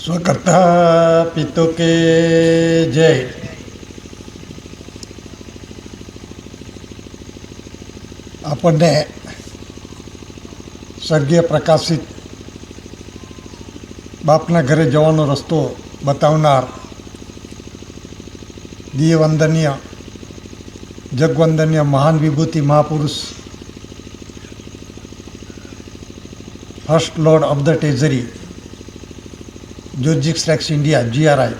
સ્વકર્તા પિતો કે જય. આપણને સ્વર્ગીય પ્રકાશિત બાપના ઘરે જવાનો રસ્તો બતાવનાર દિવ્યવંદનીય જગવંદનીય મહાન વિભૂતિ મહાપુરુષ first lord of the treasury Georgics rex India GRI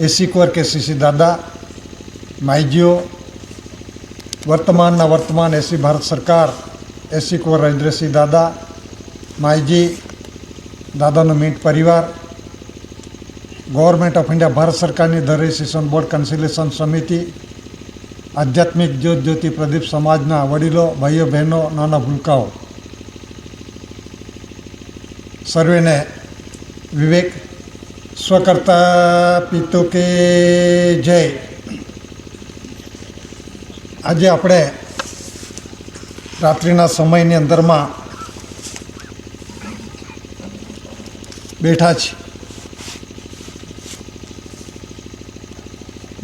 એસી કોર KCC દાદા માઈજીઓ વર્તમાન એસી ભારત સરકાર એસી કોર રવિન્દ્રસિંહ દાદા માઈજી દાદાનો મીટ પરિવાર ગવર્મેન્ટ ઓફ ઇન્ડિયા ભારત સરકારની ધ રજિસ્ટ્રેશન બોર્ડ કન્સિલેશન સમિતિ આધ્યાત્મિક જ્યોતિ પ્રદીપ સમાજના વડીલો ભાઈઓ બહેનો નાના ભૂલકાઓ સર્વેને વિવેક સ્વકર્તા પિતો કે જય. આજે આપણે રાત્રિના સમયની અંદરમાં બેઠા છીએ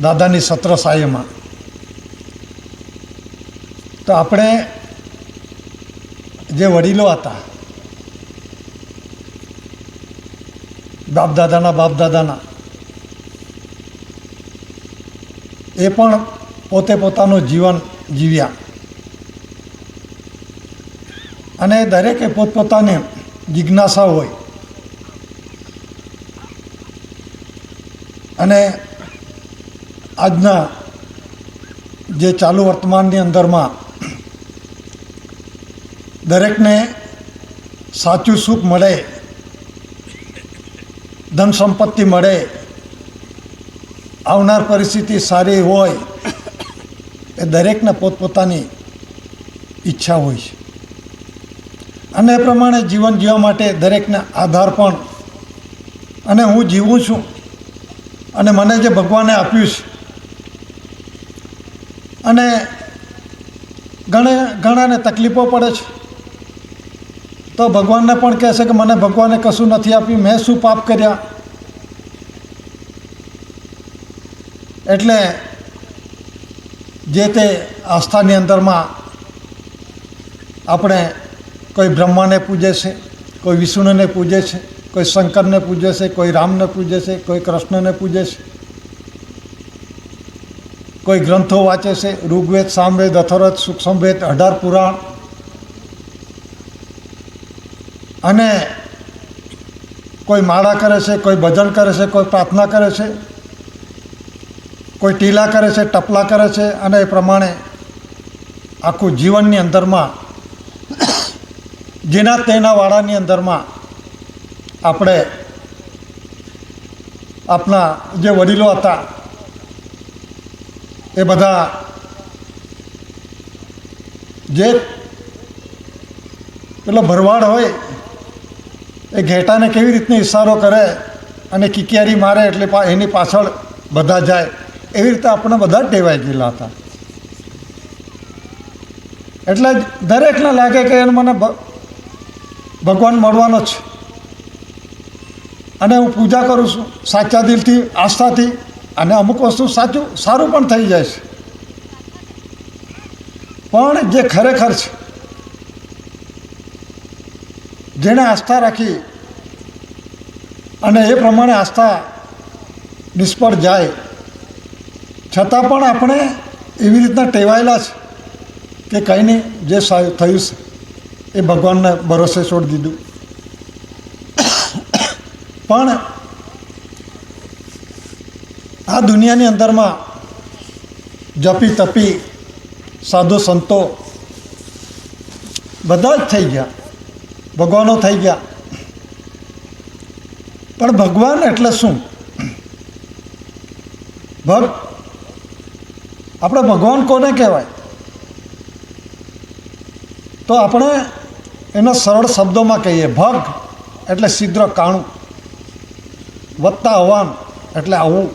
દાદાની છત્રછાયામાં. તો આપણે જે વડીલો હતા બાપદાદાના એ પણ પોતે પોતાનું જીવન જીવ્યા અને દરેકે પોતપોતાની જિજ્ઞાસા હોય અને આજના જે ચાલુ વર્તમાનની અંદરમાં દરેકને સાચું સુખ મળે, ધન સંપત્તિ મળે, આવનાર પરિસ્થિતિ સારી હોય એ દરેકને પોતપોતાની ઈચ્છા હોય છે અને એ પ્રમાણે જીવન જીવવા માટે દરેકને આધાર પણ અને હું જીવું છું અને મને જે ભગવાને આપ્યું છે અને ઘણાને તકલીફો પડે છે તો ભગવાનને પણ કહે છે કે મને ભગવાને કશું નથી આપ્યું, મેં શું પાપ કર્યા. એટલે જે તે આસ્થાની અંદરમાં આપણે કોઈ બ્રહ્માને પૂજે છે, કોઈ વિષ્ણુને પૂજે છે, કોઈ શંકરને પૂજે છે, કોઈ રામને પૂજે છે, કોઈ કૃષ્ણને પૂજે છે, કોઈ ગ્રંથો વાંચે છે, ઋગ્વેદ, સામવેદ, અથર્વવેદ, સુક્ષ્મવેદ, 18 પુરાણ, અને કોઈ માળા કરે છે, કોઈ ભજન કરે છે, કોઈ પ્રાર્થના કરે છે, કોઈ ટીલા કરે છે, ટપલા કરે છે અને એ પ્રમાણે આખું જીવનની અંદરમાં જેના તેના વાળાની અંદરમાં આપણે આપણા જે વડીલો હતા એ બધા જે પેલો ભરવાડ હોય એ ઘેટાને કેવી રીતનો ઇશારો કરે અને કિકિયારી મારે એટલે એની પાછળ બધા જાય, એવી રીતે આપણે બધા ટેવાઈ ગયેલા હતા. એટલે દરેકને લાગે કે મને ભગવાન મળવાનો છે અને હું પૂજા કરું છું સાચા દિલથી, આસ્થાથી, અને અમુક વસ્તુ સારું પણ થઈ જાય છે. પણ જે ખરેખર છે, જેણે આસ્થા રાખી અને એ પ્રમાણે આસ્થા નિષ્ફળ જાય છતાં પણ આપણે એવી રીતના ટેવાયેલા છે કે કંઈ નહીં, જે થયું છે એ ભગવાનને ભરોસે છોડી દીધું. પણ આ દુનિયાની અંદરમાં જપી તપી સાધુ સંતો બધા જ થઈ ગયા, ભગવાનો થઈ ગયા. પણ ભગવાન એટલે શું? આપણે ભગવાન કોને કહેવાય? તો આપણે એના સરળ શબ્દોમાં કહીએ. ભગ એટલે છિદ્ર કાણું, વત્તા હવાન એટલે આવું.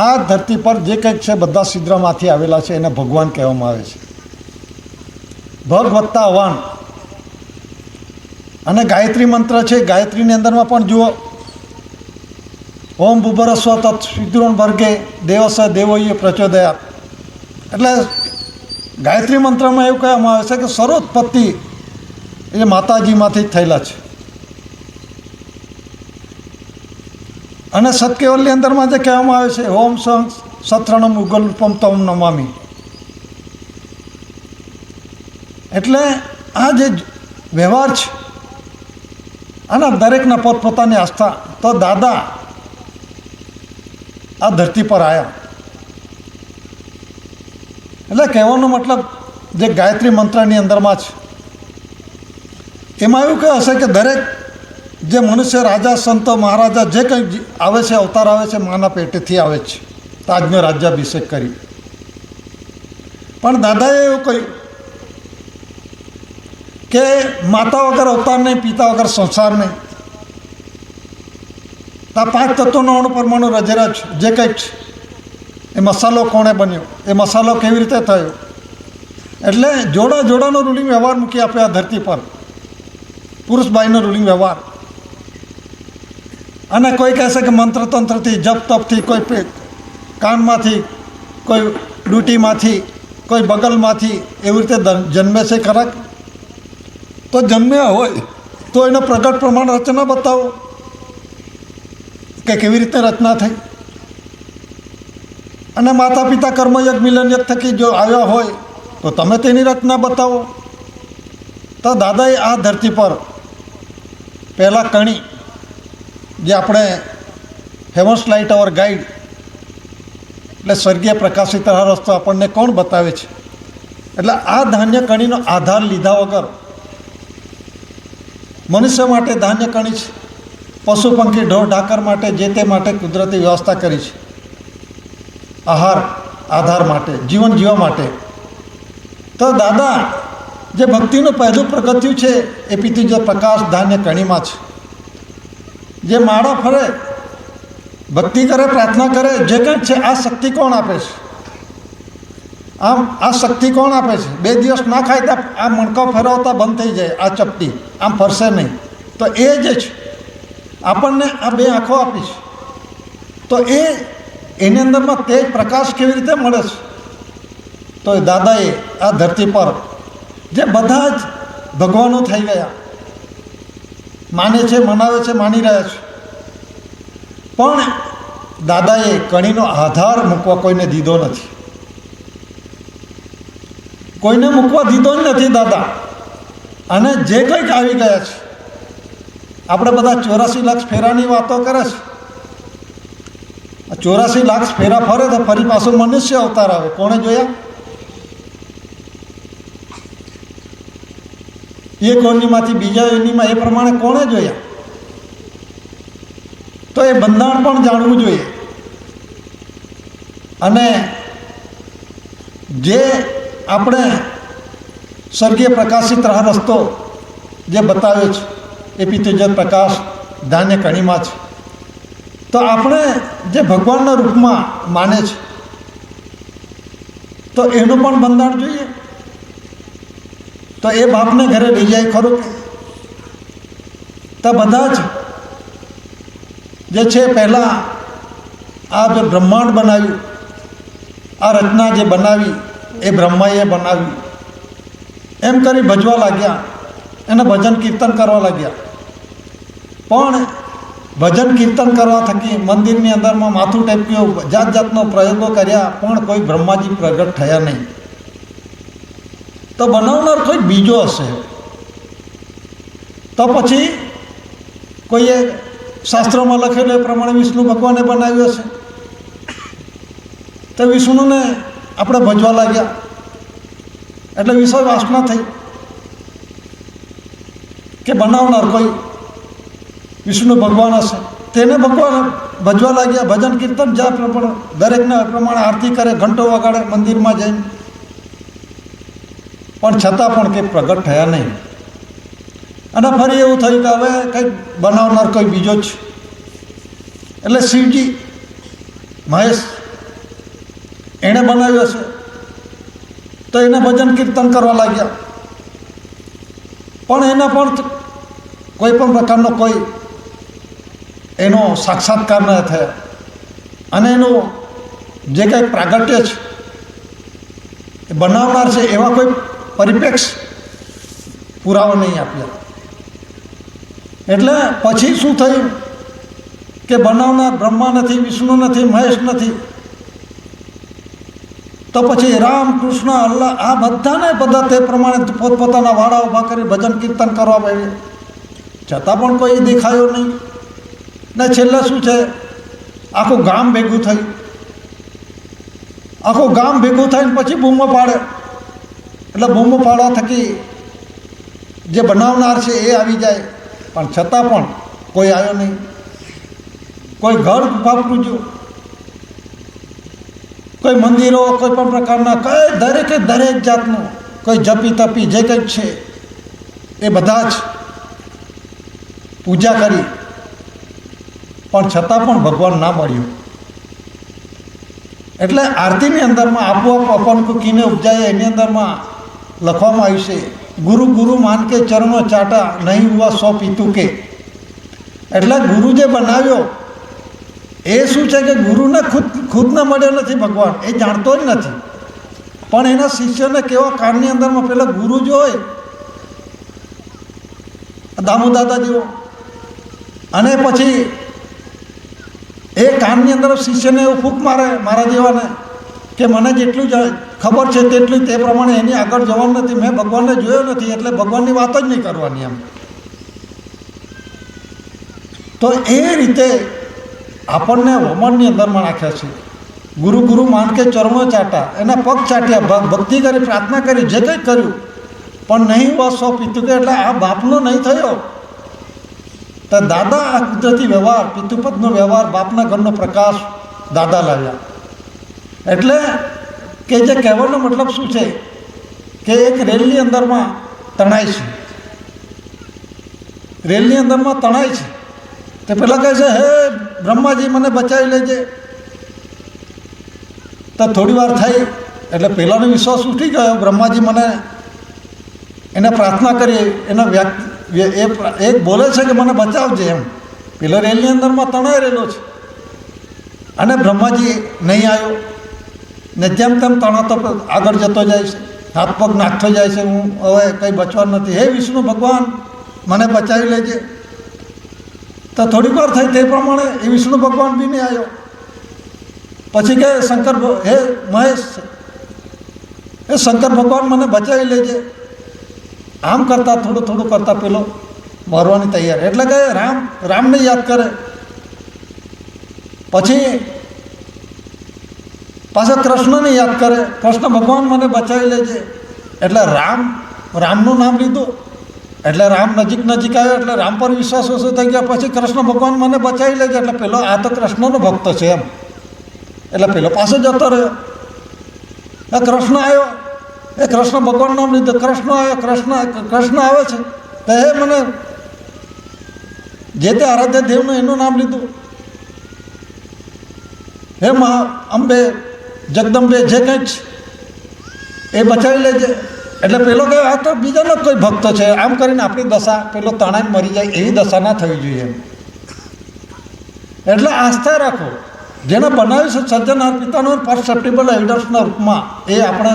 આ ધરતી પર જે કંઈક છે બધા છિદ્રમાંથી આવેલા છે એને ભગવાન કહેવામાં આવે છે. ભગ વત્તા હવાન. અને ગાયત્રી મંત્ર છે, ગાયત્રીની અંદરમાં પણ જુઓ ઓમ ભૂભરસ્વ તત્ વિદ્રોણ ભર્ગે દેવસ દેવોએ પ્રચોદયાત. એટલે ગાયત્રી મંત્રમાં એવું કહેવામાં આવે છે કે સર્વોત્પત્તિ એ માતાજીમાંથી જ થયેલા છે. અને સત્કેવલની અંદરમાં જે કહેવામાં આવે છે ઓમ સં સત્રણમ ઉગલરૂપમ તમ નમામી. એટલે આ જે વ્યવહાર છે આના દરેકના પોતપોતાની આસ્થા. તો દાદા આ ધરતી પર આવ્યા એટલે કહેવાનો મતલબ જે ગાયત્રી મંત્રની અંદરમાં છે એમાં એવું કહે હશે કે દરેક જે મનુષ્ય રાજા સંતો મહારાજા જે કંઈ આવે છે અવતાર આવે છે માના પેટેથી આવે છે તાજનો રાજ્યાભિષેક કરી. પણ દાદાએ એવું કહ્યું કે માતા વગર અવતાર નહીં, પિતા વગર સંસાર નહીં. આ 5 તત્વોનો અણુ પરમાણુ રજેરા છે જે કંઈક છે એ મસાલો કોણે બન્યો, એ મસાલો કેવી રીતે થયો. એટલે જોડાનો રૂલિંગ વ્યવહાર મૂકી આપ્યો આ ધરતી પર, પુરુષભાઈનો રૂલિંગ વ્યવહાર. અને કોઈ કહેશે કે મંત્ર તંત્રથી, જપ તપથી, કોઈ કાનમાંથી, કોઈ ડૂટીમાંથી, કોઈ બગલમાંથી એવી રીતે જન્મે છે ખરા. તો જન્મ્યા હોય તો એનો પ્રગટ પ્રમાણ રચના બતાવો કે કેવી રીતે રચના થઈ. અને માતા પિતા કર્મયજ્ઞ મિલનયજ્ઞ થકી જો આવ્યા હોય તો તમે તેની રચના બતાવો. તો દાદાએ આ ધરતી પર પહેલાં કણી જે આપણે હેવન્સ લાઇટ અવર ગાઈડ એટલે સ્વર્ગીય પ્રકાશિત રસ્તો આપણને કોણ બતાવે છે. એટલે આ ધાન્ય કણીનો આધાર લીધા વગર મનુષ્ય માટે ધાન્ય કણી છે, પશુ પંખી ઢોર ઢાકર માટે જે તે માટે કુદરતી વ્યવસ્થા કરી છે, આહાર આધાર માટે, જીવન જીવવા માટે. તો દાદા જે ભક્તિનું પહેલું પગથિયું છે એ પીતી જે પ્રકાશ ધાન્ય કણીમાં છે. જે માળા ફરે, ભક્તિ કરે, પ્રાર્થના કરે, જે કંઈ છે આ શક્તિ કોણ આપે છે? આમ આ શક્તિ કોણ આપે છે? 2 દિવસ ના ખાય તો આ મણકો ફેરવતા બંધ થઈ જાય, આ ચપટી આમ ફરશે નહીં. તો એ જે છે આપણને આ 2 આંખો આપી છે. તો એની અંદરમાં તેજ પ્રકાશ કેવી રીતે મળે છે? તો એ દાદાએ આ ધરતી પર જે બધા જ ભગવાનો થઈ ગયા, માને છે, મનાવે છે, માની રહ્યા છે, પણ દાદાએ કણીનો આધાર મૂકવા કોઈને દીધો નથી. કોઈને મૂકવા દીધો જ નથી દાદા. અને જે કંઈક આવી ગયા છે, આપણે બધા 84 લાખ ફેરાની વાતો કરે છે. 84 લાખ ફેરા ફરે તો ફરી પાછું મનુષ્ય અવતાર આવે. કોણે જોયા? એ કોણીમાંથી બીજા યોનિમાં એ પ્રમાણે કોણે જોયા? તો એ બંધારણ પણ જાણવું જોઈએ. અને જે આપણે સ્વર્ગીય પ્રકાશિત રસ્તો જે બતાવ્યો છે એ પિતૃજત પ્રકાશ ધાન્ય કણીમાં છે. તો આપણે જે ભગવાનના રૂપમાં માને છે તો એનું પણ બંધારણ જોઈએ. તો એ બાપને ઘરે લઈ જાય ખરું? તો બધા જ જે છે પહેલાં આ જે બ્રહ્માંડ બનાવ્યું, આ રચના જે બનાવી એ બ્રહ્માએ બનાવી એમ કરી ભજવા લાગ્યા, એને ભજન કીર્તન કરવા લાગ્યા. પણ ભજન કીર્તન કરવા થકી મંદિરની અંદરમાં માથું ટેપ્યું, જાત જાતનો પ્રયોગો કર્યા, પણ કોઈ બ્રહ્માજી પ્રગટ થયા નહીં. તો બનાવનાર કોઈ બીજો હશે. તો પછી કોઈએ શાસ્ત્રોમાં લખેલું એ પ્રમાણે વિષ્ણુ ભગવાને બનાવ્યો હશે. તો વિષ્ણુને આપણે ભજવા લાગ્યા એટલે વિષય વાસના થઈ કે બનાવનાર કોઈ વિષ્ણુ ભગવાન હશે, તેને ભગવાન ભજવા લાગ્યા. ભજન કીર્તન જ્યાં પ્રમાણે દરેકના પ્રમાણે આરતી કરે, ઘંટો વગાડે મંદિરમાં જઈને, પણ છતાં પણ કંઈ પ્રગટ થયા નહીં. અને ફરી એવું થયું કે હવે કંઈક બનાવનાર કોઈ બીજો જ. એટલે શિવજી મહેશ એણે બનાવ્યો છે તો એને ભજન કીર્તન કરવા લાગ્યા. પણ એના પણ કોઈ પણ પ્રકારનો કોઈ એનો સાક્ષાત્કાર ન થયા અને એનું જે કંઈ પ્રાગટ્ય છે એ બનાવનાર છે એવા કોઈ પરિપ્રેક્ષ પુરાવા નહીં આપ્યા. એટલે પછી શું થયું કે બનાવનાર બ્રહ્મા નથી, વિષ્ણુ નથી, મહેશ નથી, તો પછી રામ, કૃષ્ણ, અલ્લાહ આ બધાને બધા તે પ્રમાણે પોતપોતાના વાડા ઊભા કરી ભજન કીર્તન કરવા માંડ્યા, છતાં પણ કોઈ દેખાયો નહીં. ને છેલ્લે શું છે, આખું ગામ ભેગું થયું, આખું ગામ ભેગું થઈને પછી બૂમો પાડે. એટલે બૂમો પાડવા થકી જે બનાવનાર છે એ આવી જાય, પણ છતાં પણ કોઈ આવ્યો નહીં. કોઈ ઘર ફાફડું, કોઈ મંદિરો, કોઈ પણ પ્રકારના કઈ દરેકે દરેક જાતનું કોઈ જપી તપી જે કંઈક છે એ બધા જ પૂજા કરી, પણ છતાં પણ ભગવાન ના મળ્યું. એટલે આરતીની અંદરમાં આપોઆપ અપન કો કીને ઉપજાય એની અંદરમાં લખવામાં આવ્યું છે, ગુરુ ગુરુ માન કે ચરણો ચાટા, નહીં હુઆ સો પીતું કે. એટલે ગુરુ જે બનાવ્યો એ શું છે કે ગુરુને ખુદને મળ્યો નથી ભગવાન, એ જાણતો જ નથી, પણ એના શિષ્યને કેવા કાળની અંદરમાં પેલા ગુરુ જો હોય દામુ દાદા જેવો, અને પછી એ કાનની અંદર શિષ્યને એવું ફૂંક મારે મારા જેવાને કે મને જેટલું ખબર છે તેટલું તે પ્રમાણે એની આગળ જવાનું નથી, મેં ભગવાનને જોયો નથી એટલે ભગવાનની વાત જ નહીં કરવાની એમ. તો એ રીતે આપણને વમનની અંદરમાં નાખ્યા છે. ગુરુ ગુરુ માન કે ચરણો ચાટા, એના પગ ચાટ્યા, ભક્તિ કરી, પ્રાર્થના કરી, જે કંઈ કર્યું, પણ નહીં બસ સો પીતું કે એટલે આ બાપનો નહીં થયો. તો દાદા આ કુદરતી વ્યવહાર, પિતૃપદનો વ્યવહાર, બાપના ઘરનો પ્રકાશ દાદા લાવ્યા. એટલે કે જે કહેવાનો મતલબ શું છે કે એક રેલની અંદરમાં તણાય છે, રેલની અંદરમાં તણાય છે, તે પેલા કહે છે હે બ્રહ્માજી મને બચાવી લેજે. તો થોડી વાર થઈ એટલે પહેલાંનો વિશ્વાસ ઉઠી ગયો, બ્રહ્માજી મને એને પ્રાર્થના કરી, એના એક બોલે છે કે મને બચાવજે એમ, પેલો રેલની અંદરમાં તણાઈ રહેલો છે અને બ્રહ્માજી નહીં આવ્યો ને જેમ તેમ તણાતો આગળ જતો જાય છે, હાથ પગ નાખતો જાય છે, હું હવે કંઈ બચવાનું નથી, હે વિષ્ણુ ભગવાન મને બચાવી લેજે. તો થોડીક વાર થઈ તે પ્રમાણે એ વિષ્ણુ ભગવાન બી નહીં આવ્યો. પછી કે શંકર હે મહેશ, એ શંકર ભગવાન મને બચાવી લેજે. આમ કરતાં થોડું થોડું કરતાં પેલો મરવાની તૈયાર, એટલે કે રામને યાદ કરે. પછી પાછા કૃષ્ણને યાદ કરે, કૃષ્ણ ભગવાન મને બચાવી લેજે. એટલે રામનું નામ લીધું, એટલે રામ નજીક આવ્યો, એટલે રામ પર વિશ્વાસ ઓછો થઈ ગયો. પછી કૃષ્ણ ભગવાન મને બચાવી લેજે, એટલે પેલો આ તો કૃષ્ણનો ભક્ત છે એમ, એટલે પેલો પાછો જતો રહ્યો. કૃષ્ણ આવ્યો, એ કૃષ્ણ ભગવાનનું નામ લીધું, કૃષ્ણ આવ્યો, કૃષ્ણ આવે છે તો એ મને જે તે આરાધ્ય દેવનું એનું નામ લીધું, હે મહા અંબે જગદંબે જે કંઈ છે એ બચાવી લેજે. એટલે પેલો કહે આ તો બીજાનો કોઈ ભક્ત છે, આમ કરીને આપણી દશા પેલો તણાઈને મરી જાય એવી દશા ના થવી જોઈએ એમ. એટલે આસ્થા રાખો, જેને બનાવ્યું છે સર્જનહાર પિતાનો પરસેપ્ટિબલ એવિડન્સના રૂપમાં, એ આપણે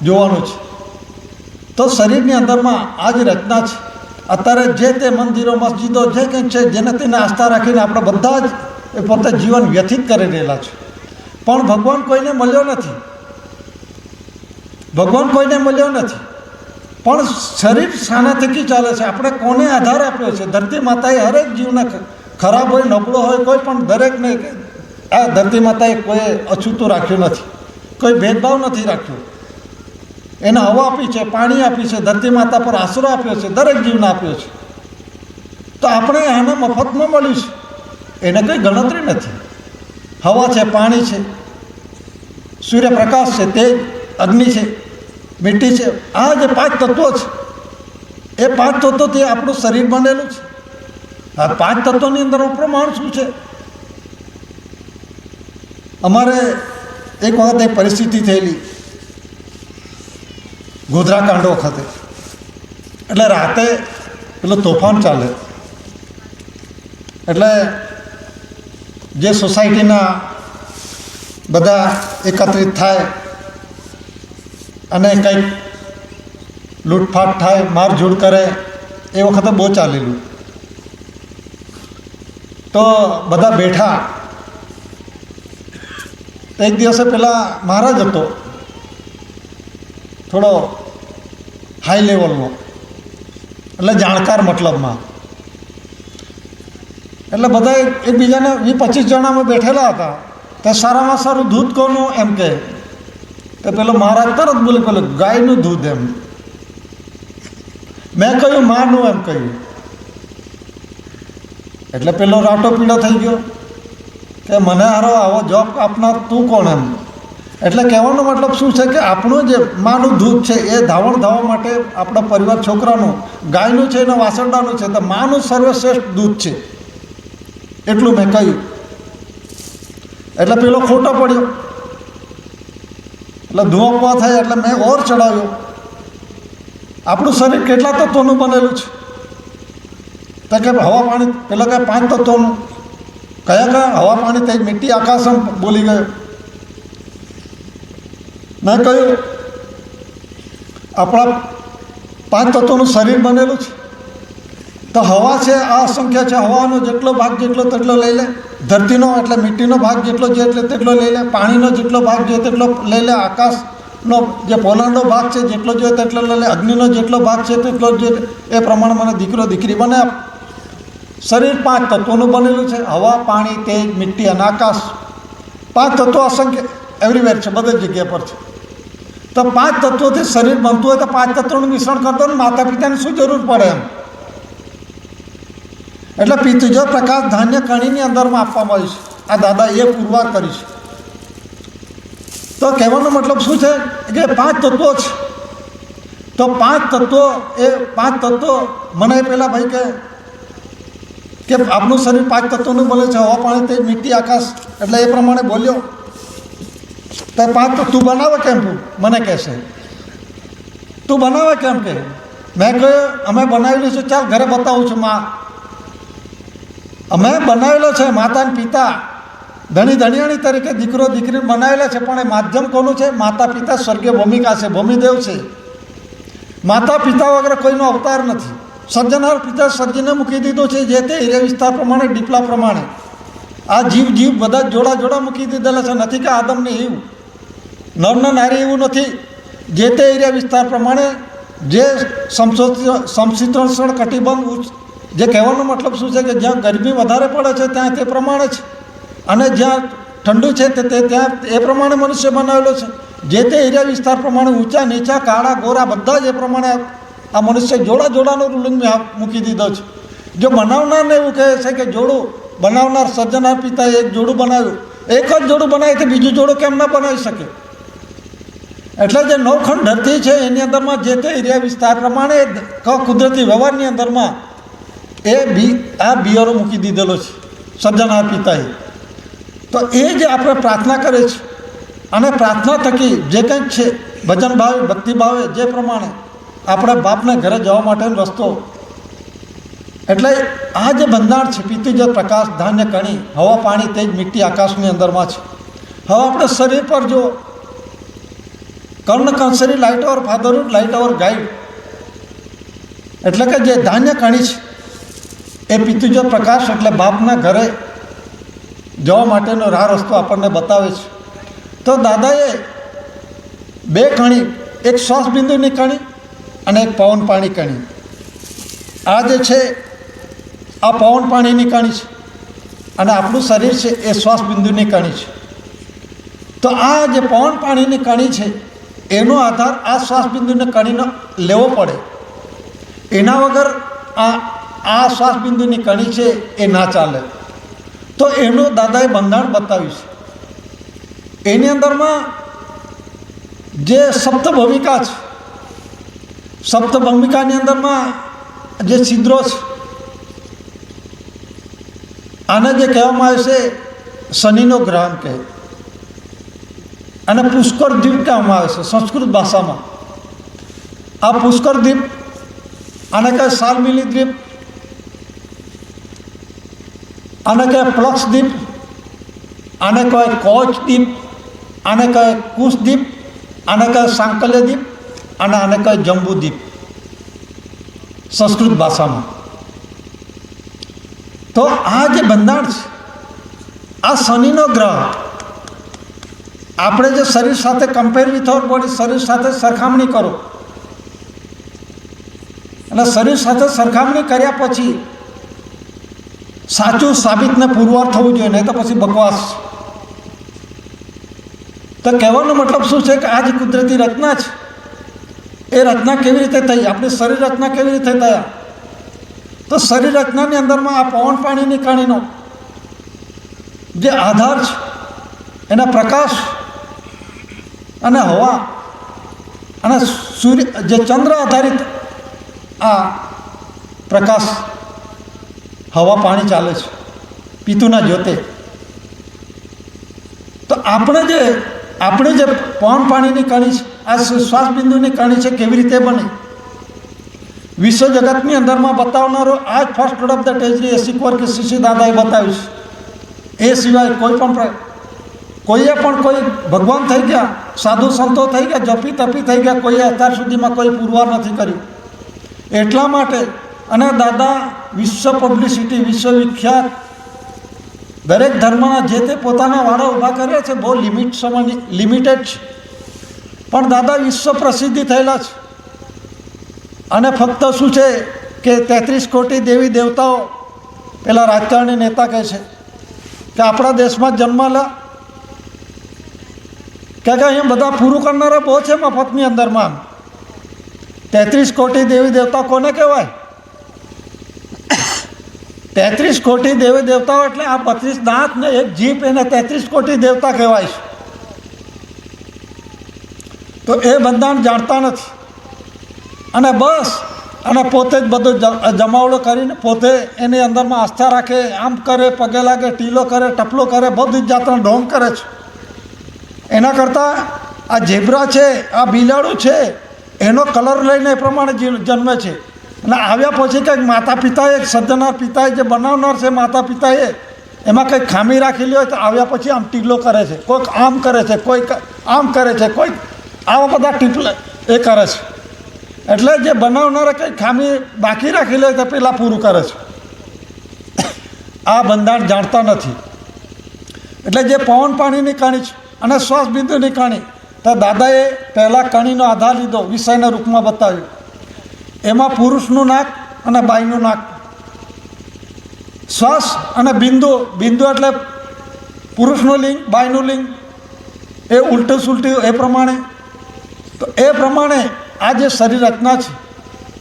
જોવાનું છે. તો શરીરની અંદરમાં આ જ રચના છે. અત્યારે જે તે મંદિરો, મસ્જિદો જે કંઈ છે જેને તેને આસ્થા રાખીને આપણે બધા જ એ પોતે જીવન વ્યથિત કરી રહેલા છે, પણ ભગવાન કોઈને મળ્યો નથી, ભગવાન કોઈને મળ્યો નથી. પણ શરીર શાના થકી ચાલે છે, આપણે કોને આધાર આપ્યો છે? ધરતી માતાએ હરેક જીવને ખરાબ હોય, નબળો હોય, કોઈ પણ દરેકને આ ધરતી માતાએ કોઈ અછૂતું રાખ્યું નથી, કોઈ ભેદભાવ નથી રાખ્યો. એને હવા આપી છે, પાણી આપી છે, ધરતી માતા પર આશરો આપ્યો છે, દરેક જીવને આપ્યો છે. તો આપણે આને મફતમાં મળ્યું છે, એને કંઈ ગણતરી નથી. હવા છે, પાણી છે, સૂર્યપ્રકાશ છે, તેજ, અગ્નિ છે, મીઠી છે, આ જે 5 તત્વો છે એ 5 તત્વોથી આપણું શરીર બનેલું છે. આ 5 તત્વોની અંદર પ્રમાણ શું છે? અમારે એક વખત એક પરિસ્થિતિ થયેલી ગોધરાકાંડ વખતે, એટલે રાતે પેલું તોફાન ચાલે, એટલે જે સોસાયટીના બધા એકત્રિત થાય અને કંઈક લૂંટફાટ થાય, મારઝૂડ કરે, એ વખતે બહુ ચાલેલું. તો બધા બેઠા. એક દિવસે પેલા મહારાજ હતો, થોડો હાઈ લેવલનો, એટલે જાણકાર મતલબમાં. એટલે બધા એકબીજાને 20-25 જણામાં બેઠેલા હતા. તો સારામાં સારું દૂધ કોનું એમ કહે. તો પેલો મહારાજ તરત બોલે, પેલું ગાયનું દૂધ એમ. મેં કહ્યું માનું એમ કહ્યું. એટલે પેલો રાટો પીળો થઈ ગયો કે મને હારો આવો જવાબ આપનાર તું કોણ એમ. એટલે કહેવાનો મતલબ શું છે કે આપણું જે માનું દૂધ છે એ ધાવણ ધાવવા માટે આપણા પરિવાર છોકરાનું, ગાયનું છે એને વાસરડાનું છે, તો માનું સર્વશ્રેષ્ઠ દૂધ છે એટલું મેં કહ્યું. એટલે પેલો ખોટો પડ્યો. એટલે ધુઆપવા થાય એટલે મેં ઓર ચડાવ્યો. આપણું શરીર કેટલા તત્વોનું બનેલું છે? તો કે હવા પાણી, પેલા કે 5 તત્વોનું. કયા કયા? હવા પાણી તે મીઠી આકાશમ બોલી ગયો. મેં કહ્યું આપણા 5 તત્વોનું શરીર બનેલું છે. તો હવા છે આ અસંખ્ય છે, હવાનો જેટલો ભાગ જેટલો તેટલો લઈ લે. ધરતીનો એટલે મીઠીનો ભાગ જેટલો છે એટલે તેટલો લઈ લે. પાણીનો જેટલો ભાગ જોઈએ તેટલો લઈ લે. આકાશનો જે પોલાણનો ભાગ છે જેટલો જોઈએ તેટલો લઈ લે. અગ્નિનો જેટલો ભાગ છે તેટલો જોઈએ. એ પ્રમાણે મને દીકરો દીકરી બને. શરીર 5 તત્વોનું બનેલું છે: હવા, પાણી, તેજ, મીઠી અને આકાશ. 5 તત્વો અસંખ્ય એવરીવેર છે, બધી જગ્યા પર છે. તો 5 તત્વોથી શરીર બનતું હોય તો 5 તત્વોનું મિશ્રણ કરતો ને માતા પિતાની શું જરૂર પડે એમ. એટલે પિતૃજ પ્રકાશ ધાન્ય કણીની અંદરમાં આપવામાં આવ્યું છે. આ દાદા એ પુરવાર કરી છે. તો કહેવાનો મતલબ શું છે કે 5 તત્વો છે. તો 5 તત્વો, એ 5 તત્વો મને પહેલાં ભાઈ કે આપણું શરીર 5 તત્વોનું બને છે: હવા, પાણી, તેજ, મીઠી, આકાશ. એટલે એ પ્રમાણે બોલ્યો. તો 5 તું બનાવે કેમ? મને કહેશે તું બનાવે કેમ કે. મેં કહ્યું અમે બનાવેલું છે. ચાલ ઘરે બતાવું છું. અમે બનાવેલો છે. માતા અને પિતા, ધણી ધણિયાણી તરીકે દીકરો દીકરી બનાવેલા છે. પણ એ માધ્યમ કોનું છે? માતા પિતા સ્વર્ગીય ભૂમિકા છે, ભૂમિદેવ છે. માતા પિતા વગર કોઈનો અવતાર નથી. સર્જનાર પિતા સર્જીને મૂકી દીધો છે, જે તે એરિયા વિસ્તાર પ્રમાણે, ડીપલા પ્રમાણે. આ જીવ બધા જોડા જોડા મૂકી દીધેલા છે. નથી કે આદમને એવું, નરના નારી એવું નથી. જે તે એરિયા વિસ્તાર પ્રમાણે જે સમશીતોષ્ણ કટિબંધ, જે કહેવાનો મતલબ શું છે કે જ્યાં ગરમી વધારે પડે છે ત્યાં તે પ્રમાણે છે, અને જ્યાં ઠંડુ છે તે ત્યાં એ પ્રમાણે મનુષ્ય બનાવેલો છે. જે તે એરિયા વિસ્તાર પ્રમાણે ઊંચા નીચા, કાળા ગોરા બધા જ એ પ્રમાણે આ મનુષ્ય જોડા જોડાનો રૂલિંગ મૂકી દીધો છે. જો બનાવનારને એવું કહે છે કે જોડું બનાવનાર સર્જનાર પિતાએ એક જોડું બનાવ્યું, એક જ જોડું બનાવે તો બીજું જોડું કેમ ના બનાવી શકે? એટલે જે નવખંડ ધરતી છે એની અંદરમાં જે તે એરિયા વિસ્તાર પ્રમાણે કુદરતી વ્યવહારની અંદરમાં આ બિયરો મૂકી દીધેલો છે સર્જનાર પિતાએ. તો એ જે આપણે પ્રાર્થના કરે છે, અને પ્રાર્થના થકી જે કંઈક છે ભજન ભાવે, ભક્તિ ભાવે, જે પ્રમાણે આપણા બાપને ઘરે જવા માટેનો રસ્તો. એટલે આ જે બંધારણ છે પિતૃજ પ્રકાશ ધાન્ય કણી, હવા, પાણી, તેજ, મીઠી, આકાશની અંદરમાં છે. હવે આપણે શરીર પર જો કર્ણ કંસરી light over fatherhood, light over guide, એટલે કે જે ધાન્ય કણી છે એ પિતૃજ પ્રકાશ એટલે બાપના ઘરે જવા માટેનો રાહ રસ્તો આપણને બતાવે છે. તો દાદાએ 2 કણી, એક શ્વાસ બિંદુની કણી અને એક પવન પાણી કણી. આ જે છે આ પવન પાણીની કણી છે, અને આપણું શરીર છે એ શ્વાસ બિંદુની કણી છે. તો આ જે પવન પાણીની કણી છે એનો આધાર આ શ્વાસ બિંદુની કણીનો લેવો પડે. એના વગર આ શ્વાસ બિંદુની કણી છે એ ના ચાલે. તો એનું દાદાએ બંધારણ બતાવ્યું છે. એની અંદરમાં જે સપ્તભૂમિકા છે, સપ્તભૂમિકાની અંદરમાં જે છિદ્રો છે, આને જે કહેવામાં આવે છે શનિનો ગ્રહણ કહે, અને પુષ્કર દ્વીપ કહેવામાં આવે છે સંસ્કૃત ભાષામાં. આ પુષ્કર દ્વીપ, આને કહે શાલ્મલી દ્વીપ, આને કહે પ્લક્ષ દ્વીપ, આને કહેવાય કોચ દ્વીપ, આને કહેવાય કુશદ્વીપ, આને કહેવાય સાંકલ્ય દ્વીપ અને આને કહેવાય જંબુદ્વીપ સંસ્કૃત ભાષામાં. તો આ જે બંધારણ છે, આ શનિનો ગ્રહ, આપણે જે શરીર સાથે કમ્પેર વિથ અવર બોડી, શરીર સાથે સરખામણી કરો અને શરીર સાથે સરખામણી કર્યા પછી સાચું સાબિત ને પુરવાર થવું જોઈએ, નહીં તો પછી બકવાસ. તો કહેવાનો મતલબ શું છે કે આ જે કુદરતી રચના છે એ રચના કેવી રીતે થઈ, આપણી શરીર રચના કેવી રીતે થયા? તો શરીર રચનાની અંદરમાં આ પવન પાણીની કણીનો જે આધાર છે એના પ્રકાશ અને હવા અને સૂર્ય, જે ચંદ્ર આધારિત આ પ્રકાશ, હવા પાણી ચાલે છે પિતુના જ્યોતે. તો આપણે જે પવન પાણીની કણી છે, આ શ્વાસ બિંદુની કણી છે, કેવી રીતે બની? વિશ્વ જગતની અંદરમાં બતાવનારો આ જ ફર્સ્ટ ઓફ ધ ટેજરી એસિકવર કે શિશી દાદાએ બતાવ્યું છે. એ સિવાય કોઈએ પણ કોઈ ભગવાન થઈ ગયા, સાધુ સંતો થઈ ગયા, જપી તપી થઈ ગયા, કોઈએ અત્યાર સુધીમાં કોઈ પુરવાર નથી કર્યું. એટલા માટે અને દાદા વિશ્વ પબ્લિસિટી, વિશ્વ વિખ્યાત, દરેક ધર્મના જે તે પોતાના વાળા ઊભા કર્યા છે, બહુ લિમિટેડ છે, પણ દાદા વિશ્વ પ્રસિદ્ધિ થયેલા છે. અને ફક્ત શું છે કે 33 કોટી દેવી દેવતાઓ, પેલા રાજકારણી નેતા કહે છે કે આપણા દેશમાં જન્મ લે, કે અહીંયા બધા પૂરું કરનારા બહુ છે મફતની અંદરમાં. 33 કોટી દેવી દેવતા કોને કહેવાય? 33 કોટી દેવી દેવતાઓ એટલે આ 32 દાંત ને એક જીભ, એને 33 કોટી દેવતા કહેવાય છે. તો એ બંધારણ જાણતા નથી અને બસ અને પોતે જ બધો જમાવડો કરીને પોતે એની અંદરમાં આસ્થા રાખે, આમ કરે, પગે લાગે, ટીલો કરે, ટપલો કરે, બધી જ જાતનો ઢોંગ કરે છે. એના કરતાં આ ઝેબ્રા છે, આ બિલાડું છે, એનો કલર લઈને એ પ્રમાણે જન્મે છે. અને આવ્યા પછી કંઈક માતા પિતાએ, સર્જનાર પિતાએ, જે બનાવનાર છે માતા પિતાએ, એમાં કંઈક ખામી રાખેલી હોય તો આવ્યા પછી આમ ટીલો કરે છે, કોઈક આમ કરે છે, કોઈક આમ કરે છે, કોઈક આવા બધા ટીપલે એ કરે છે. એટલે જે બનાવનારે કંઈ ખામી બાકી રાખેલી હોય તો પહેલાં પૂરું કરે છે. આ બંધારણ જાણતા નથી. એટલે જે પવન પાણીની કણી છે અને શ્વાસ બિંદુની કણી, તો દાદાએ પહેલાં કણીનો આધાર લીધો, વિષયના રૂપમાં બતાવ્યું. એમાં પુરુષનું નાક અને બાઈનું નાક, શ્વાસ અને બિંદુ એટલે પુરુષનું લિંગ, બાઈનું લિંગ, એ ઉલટું સુલટું એ પ્રમાણે. તો એ પ્રમાણે આ જે શરીર રચના છે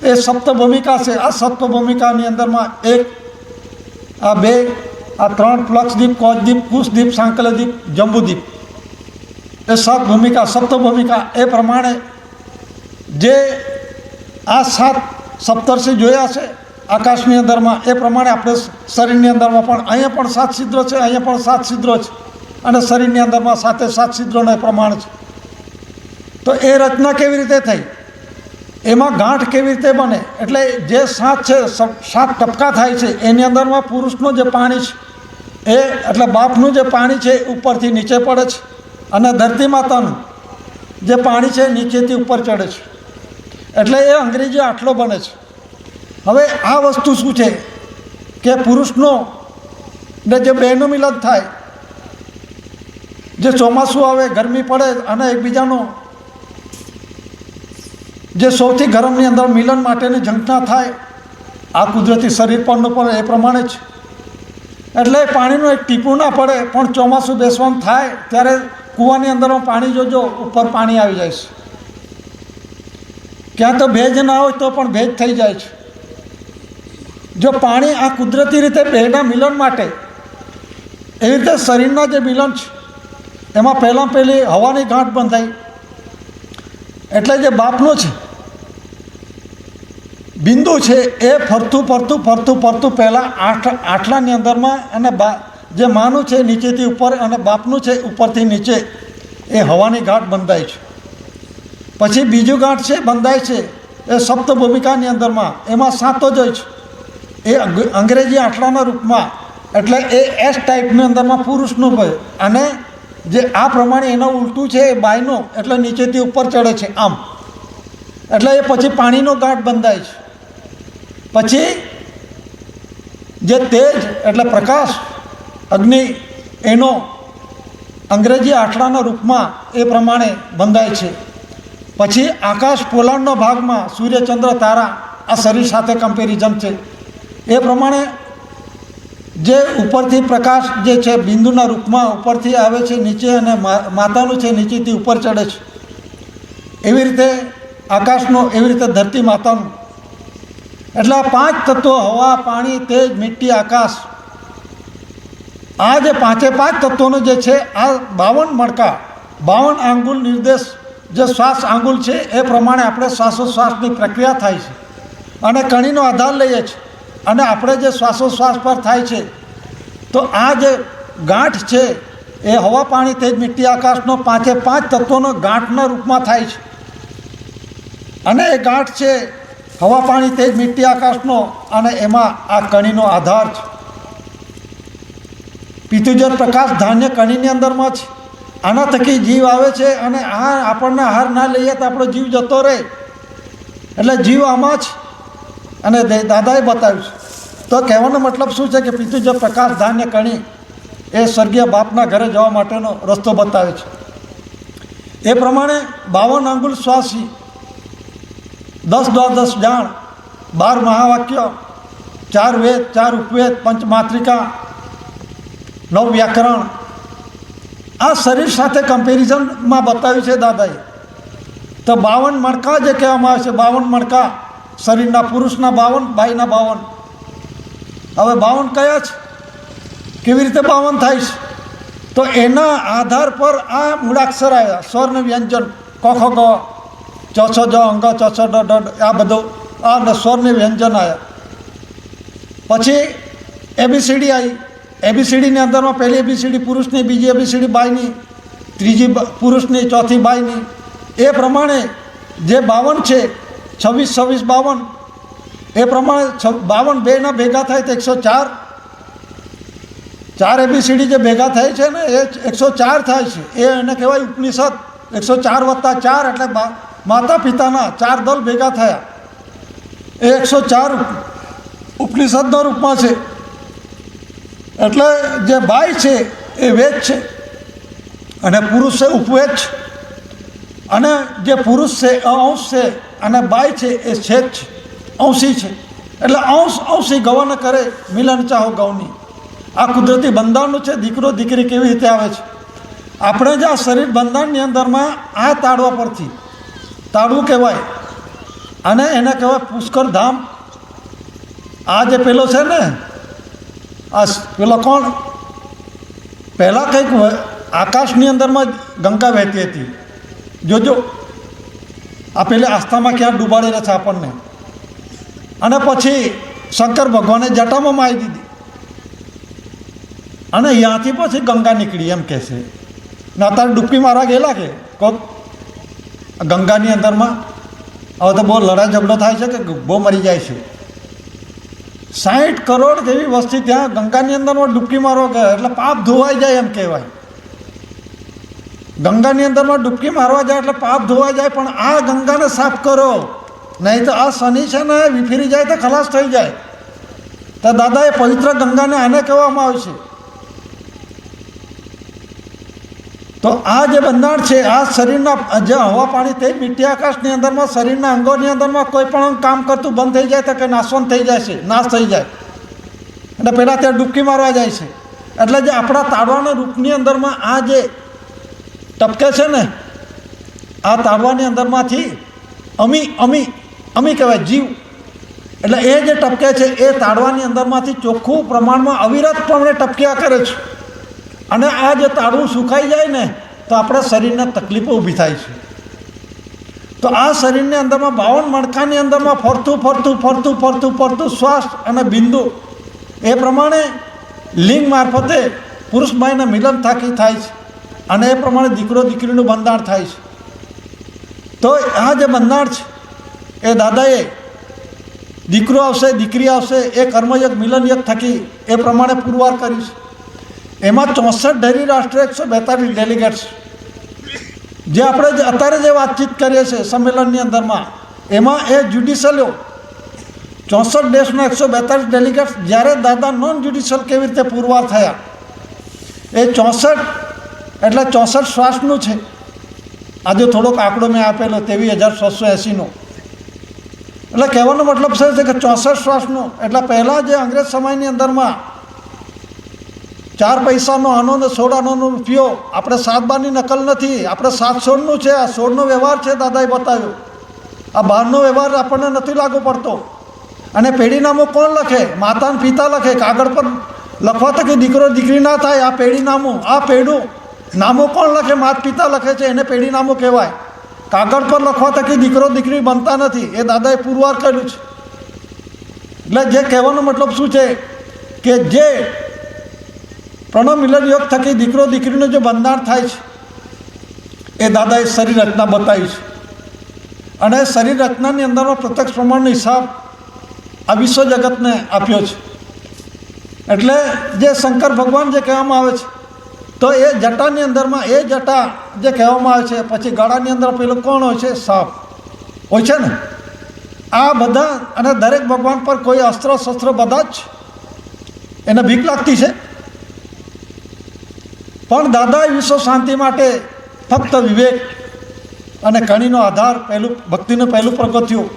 એ સપ્ત ભૂમિકા છે. આ સપ્ત ભૂમિકાની અંદરમાં 1, આ 2, આ 3, ફ્લક્ષદ્વીપ, કોચદ્વીપ, કુશદ્વીપ, સાંકલ્યદ્વીપ, જંબુદ્વીપ, એ 7 ભૂમિકા, સપ્ત ભૂમિકા. એ પ્રમાણે જે આ 7 સપ્તર્ષિ જોયા છે આકાશની અંદરમાં, એ પ્રમાણે આપણે શરીરની અંદરમાં પણ અહીંયા પણ 7 છિદ્રો છે, અહીંયા પણ 7 છિદ્રો છે અને શરીરની અંદરમાં 7 છિદ્રોનો એ પ્રમાણ છે. તો એ રચના કેવી રીતે થઈ, એમાં ગાંઠ કેવી રીતે બને? એટલે જે 7 છે, 7 ટપકા થાય છે, એની અંદરમાં પુરુષનું જે પાણી છે એ, એટલે બાપનું જે પાણી છે ઉપરથી નીચે પડે છે અને ધરતી માતાનું જે પાણી છે નીચેથી ઉપર ચડે છે. એટલે એ અંગ્રેજી આટલો બને છે. હવે આ વસ્તુ શું છે કે પુરુષનો ને જે બેનું મિલન થાય, જે ચોમાસું આવે, ગરમી પડે અને એકબીજાનું જે સૌથી ગરમની અંદર મિલન માટેની ઝંખના થાય, આ કુદરતી શરીર પરનું પણ એ પ્રમાણે જ. એટલે પાણીનું એક ટીપું ના પડે, પણ ચોમાસું બેસવાનું થાય ત્યારે કૂવાની અંદરમાં પાણી જોજો, ઉપર પાણી આવી જાય છે. ક્યાં તો ભેજ ના હોય તો પણ ભેજ થઈ જાય છે. જો પાણી આ કુદરતી રીતે બેના મિલન માટે, એવી રીતે શરીરના જે મિલન છે એમાં પહેલી હવાની ગાંઠ બંધાઈ. એટલે જે બાપનું છે બિંદુ છે એ ફરતું પહેલાં આટલાની અંદરમાં, અને જે માનું છે નીચેથી ઉપર અને બાપનું છે ઉપરથી નીચે, એ હવાની ગાંઠ બંધાય છે. પછી બીજું ગાંઠ છે બંધાય છે એ સપ્ત ભૂમિકાની અંદરમાં, એમાં 7 જ હોય છે. એ અંગ્રેજી આટલાના રૂપમાં એટલે એ એસ ટાઈપની અંદરમાં પુરુષનું ભય, અને જે આ પ્રમાણે એનું ઉલટું છે એ બાયનું, એટલે નીચેથી ઉપર ચડે છે આમ, એટલે એ પછી પાણીનો ગાંઠ બંધાય છે. પછી જે તેજ એટલે પ્રકાશ અગ્નિ એનો અંગ્રેજી આઠડાના રૂપમાં એ પ્રમાણે બંધાય છે. પછી આકાશ પોલાણનો ભાગમાં સૂર્યચંદ્ર તારા આ શરીર સાથે કમ્પેરિઝન છે. એ પ્રમાણે જે ઉપરથી પ્રકાશ જે છે બિંદુના રૂપમાં ઉપરથી આવે છે નીચે, અને માતાનું છે નીચેથી ઉપર ચડે છે. એવી રીતે આકાશનું, એવી રીતે ધરતી માતાનું. એટલે આ 5 તત્વો હવા, પાણી, તેજ, મિટ્ટી, આકાશ, આ જે 5 તત્વોનો જે છે આ 52 મણકા, 52 આંગુલ નિર્દેશ, જે શ્વાસ આંગુલ છે એ પ્રમાણે આપણે શ્વાસોશ્વાસની પ્રક્રિયા થાય છે, અને કણીનો આધાર લઈએ છીએ, અને આપણે જે શ્વાસોશ્વાસ પર થાય છે. તો આ જે ગાંઠ છે એ હવા, પાણી, તેજ, મિટ્ટી, આકાશનો 5 તત્વોનો ગાંઠના રૂપમાં થાય છે. અને એ ગાંઠ છે હવા, પાણી, તેજ, મિટ્ટી, આકાશનો, અને એમાં આ કણીનો આધાર છે. પિતૃજર પ્રકાશ ધાન્ય કણીની અંદરમાં છે. આના થકી જીવ આવે છે, અને આ આપણને આહાર ના લઈએ તો આપણો જીવ જતો રહે, એટલે જીવ આમાં જ. અને દાદાએ બતાવ્યું છે. તો કહેવાનો મતલબ શું છે કે પિતૃજર પ્રકાશ ધાન્ય કણી એ સ્વર્ગીય બાપના ઘરે જવા માટેનો રસ્તો બતાવે છે. એ પ્રમાણે 52 આંગુલ શ્વાસી, 10 દ્વાદશ જાણ, 12 મહાવાક્ય, 4 વેદ, 4 ઉપવેદ, 5 માત્રિકા, 9 વ્યાકરણ, આ શરીર સાથે કમ્પેરિઝનમાં બતાવ્યું છે દાદાએ. તો 52 મણકા જે કહેવામાં આવે છે, 52 મણકા શરીરના, પુરુષના 52, બાઈના 52. હવે 52 કયા છે, કેવી રીતે 52 થાય છે? તો એના આધાર પર આ મૂળાક્ષર આવ્યા, સ્વરને વ્યંજન, ક ખ ગ, ચ છ જ અંગ, ચ છ ડ ડ, આ બધું આ સ્વરને વ્યંજન આવ્યા. પછી એબીસીડી આવી. એબીસીડીની અંદરમાં પહેલી એબીસીડી પુરુષની, બીજી એબીસીડી બાઈની, ત્રીજી પુરુષની, ચોથી બાઈની. એ પ્રમાણે જે 52 છે, 26, 26, 52, એ પ્રમાણે 52 બેના ભેગા થાય તો 104. 4 એબીસીડી જે ભેગા થાય છે ને એ 104 થાય છે. એ એને કહેવાય ઉપનિષદ. 104 + 4 એટલે માતા પિતાના 4 દલ ભેગા થયા, એ 104 ઉપનિષદના રૂપમાં છે. એટલે જે બાઈ છે એ વેદ છે, અને પુરુષ છે ઉપવેદ છે. અને જે પુરુષ છે અંશ છે, અને બાઈ છે એ છેદ છે, અંશી છે. એટલે અંશી ગૌન કરે, મિલન ચાહો ગૌની. આ કુદરતી બંધારણનું છે. દીકરો દીકરી કેવી રીતે આવે છે? આપણે જે આ શરીર બંધારણની અંદરમાં આ તાળવા પરથી, તાળવું કહેવાય, અને એને કહેવાય પુષ્કર ધામ. આ જે પેલો છે ને, આ પેલો કોણ, પહેલાં કંઈક આકાશની અંદરમાં ગંગા વહેતી હતી, જોજો. આ પેલી આસ્થામાં ક્યાં ડૂબાડી રહે છે આપણને. અને પછી શંકર ભગવાને જટામાં મારી દીધી, અને ત્યાંથી પછી ગંગા નીકળી એમ કહે છે. ને અત્યારે ડૂબકી મારવા ગયેલા કે કોક ગંગાની અંદરમાં. હવે તો બહુ લડાઈ ઝઘડો થાય છે કે બહુ મરી જાય છે. 60 કરોડ જેવી વસ્તી ત્યાં ગંગાની અંદરમાં ડૂબકી મારવા ગયા, એટલે પાપ ધોવાઈ જાય એમ કહેવાય. ગંગાની અંદરમાં ડૂબકી મારવા જાય એટલે પાપ ધોવાઈ જાય. પણ આ ગંગાને સાફ કરો, નહીં તો આ શનિ છે ને વિફરી જાય તો ખલાસ થઈ જાય. તો દાદાએ પવિત્ર ગંગાને આને કહેવામાં આવે છે. તો આ જે બંધારણ છે, આ શરીરના જે હવા, પાણી, તેજ, મિટ્ટી, આકાશની અંદરમાં શરીરના અંગોની અંદરમાં કોઈ પણ કામ કરતું બંધ થઈ જાય તો કે નાશવંત થઈ જાય છે, નાશ થઈ જાય. અને પહેલાં ત્યાં ડૂબકી મારવા જાય છે. એટલે જે આપણા તાળવાના રૂપની અંદરમાં આ જે ટપકે છે ને, આ તાળવાની અંદરમાંથી અમી કહેવાય જીવ. એટલે એ જે ટપકે છે એ તાળવાની અંદરમાંથી ચોખ્ખું પ્રમાણમાં અવિરતપણે ટપક્યા કરે છે. અને આ જે તાળવું સુકાઈ જાય ને તો આપણા શરીરને તકલીફો ઊભી થાય છે. તો આ શરીરની અંદરમાં 52 મણકાની અંદરમાં ફરતું શ્વાસ અને બિંદુ, એ પ્રમાણે લિંગ મારફતે પુરુષ બાઈના મિલન થાકી થાય છે, અને એ પ્રમાણે દીકરો દીકરીનું બંધાણ થાય છે. તો આ જે બંધાણ છે એ દાદાએ દીકરો આવશે, દીકરી આવશે, એ કર્મયોગ મિલનયોગ થકી એ પ્રમાણે પુરવાર કરીશ. એમાં 64 ધૈર્ય રાષ્ટ્ર 142 ડેલિગેટ્સ, જે આપણે અત્યારે જે વાતચીત કરીએ છીએ સંમેલનની અંદરમાં, એમાં એ જ્યુડિશિયલો 64 દેશના 142 ડેલિગેટ્સ, જ્યારે દાદા નોન જ્યુડિશિયલ કેવી રીતે પુરવાર થયા, એ 64 એટલે 64 શ્વાસનું છે. આજે થોડોક આંકડો મેં આપેલો 23,680નો. એટલે કહેવાનો મતલબ છે કે 64 શ્વાસનો. એટલે પહેલાં જે અંગ્રેજ સમયની અંદરમાં 4 પૈસાનો આનો ને 16 આનોનો રૂપિયો, આપણે 7 બારની નકલ નથી, આપણે 716નું છે. આ 16નો વ્યવહાર છે, દાદાએ બતાવ્યો. આ 12નો વ્યવહાર આપણને નથી લાગુ પડતો. અને પેઢીનામું કોણ લખે? માતા પિતા લખે. કાગળ પર લખવા તો કે દીકરો દીકરી ના થાય. આ પેઢીનામું, આ પેઢું નામો કોણ લખે? માતા પિતા લખે છે, એને પેઢીનામું કહેવાય. કાગળ પર લખવા થકી દીકરો દીકરી બનતા નથી. એ દાદાએ પુરવાર કર્યું છે. એટલે જે કહેવાનો મતલબ શું છે કે જે પ્રણવ મિલન યોગ થકી દીકરો દીકરીનું જે બંધારણ થાય છે, એ દાદાએ શરીર રચના બતાવી છે. અને શરીર રચનાની અંદરમાં પ્રત્યક્ષ પ્રમાણનો હિસાબ આ વિશ્વ જગતને આપ્યો છે. એટલે જે શંકર ભગવાન જે કહેવામાં આવે છે, તો એ જટાની અંદરમાં એ જટા જે કહેવામાં આવે છે, પછી ગળાની અંદર પેલું કોણ હોય છે? સાપ હોય છે ને. આ બધા, અને દરેક ભગવાન પર કોઈ અસ્ત્ર શસ્ત્ર બધા જ એને બીક લાગતી છે. પણ દાદાએ વિશ્વ શાંતિ માટે ફક્ત વિવેક અને કણીનો આધાર, પહેલું ભક્તિનું પહેલું પગથિયું.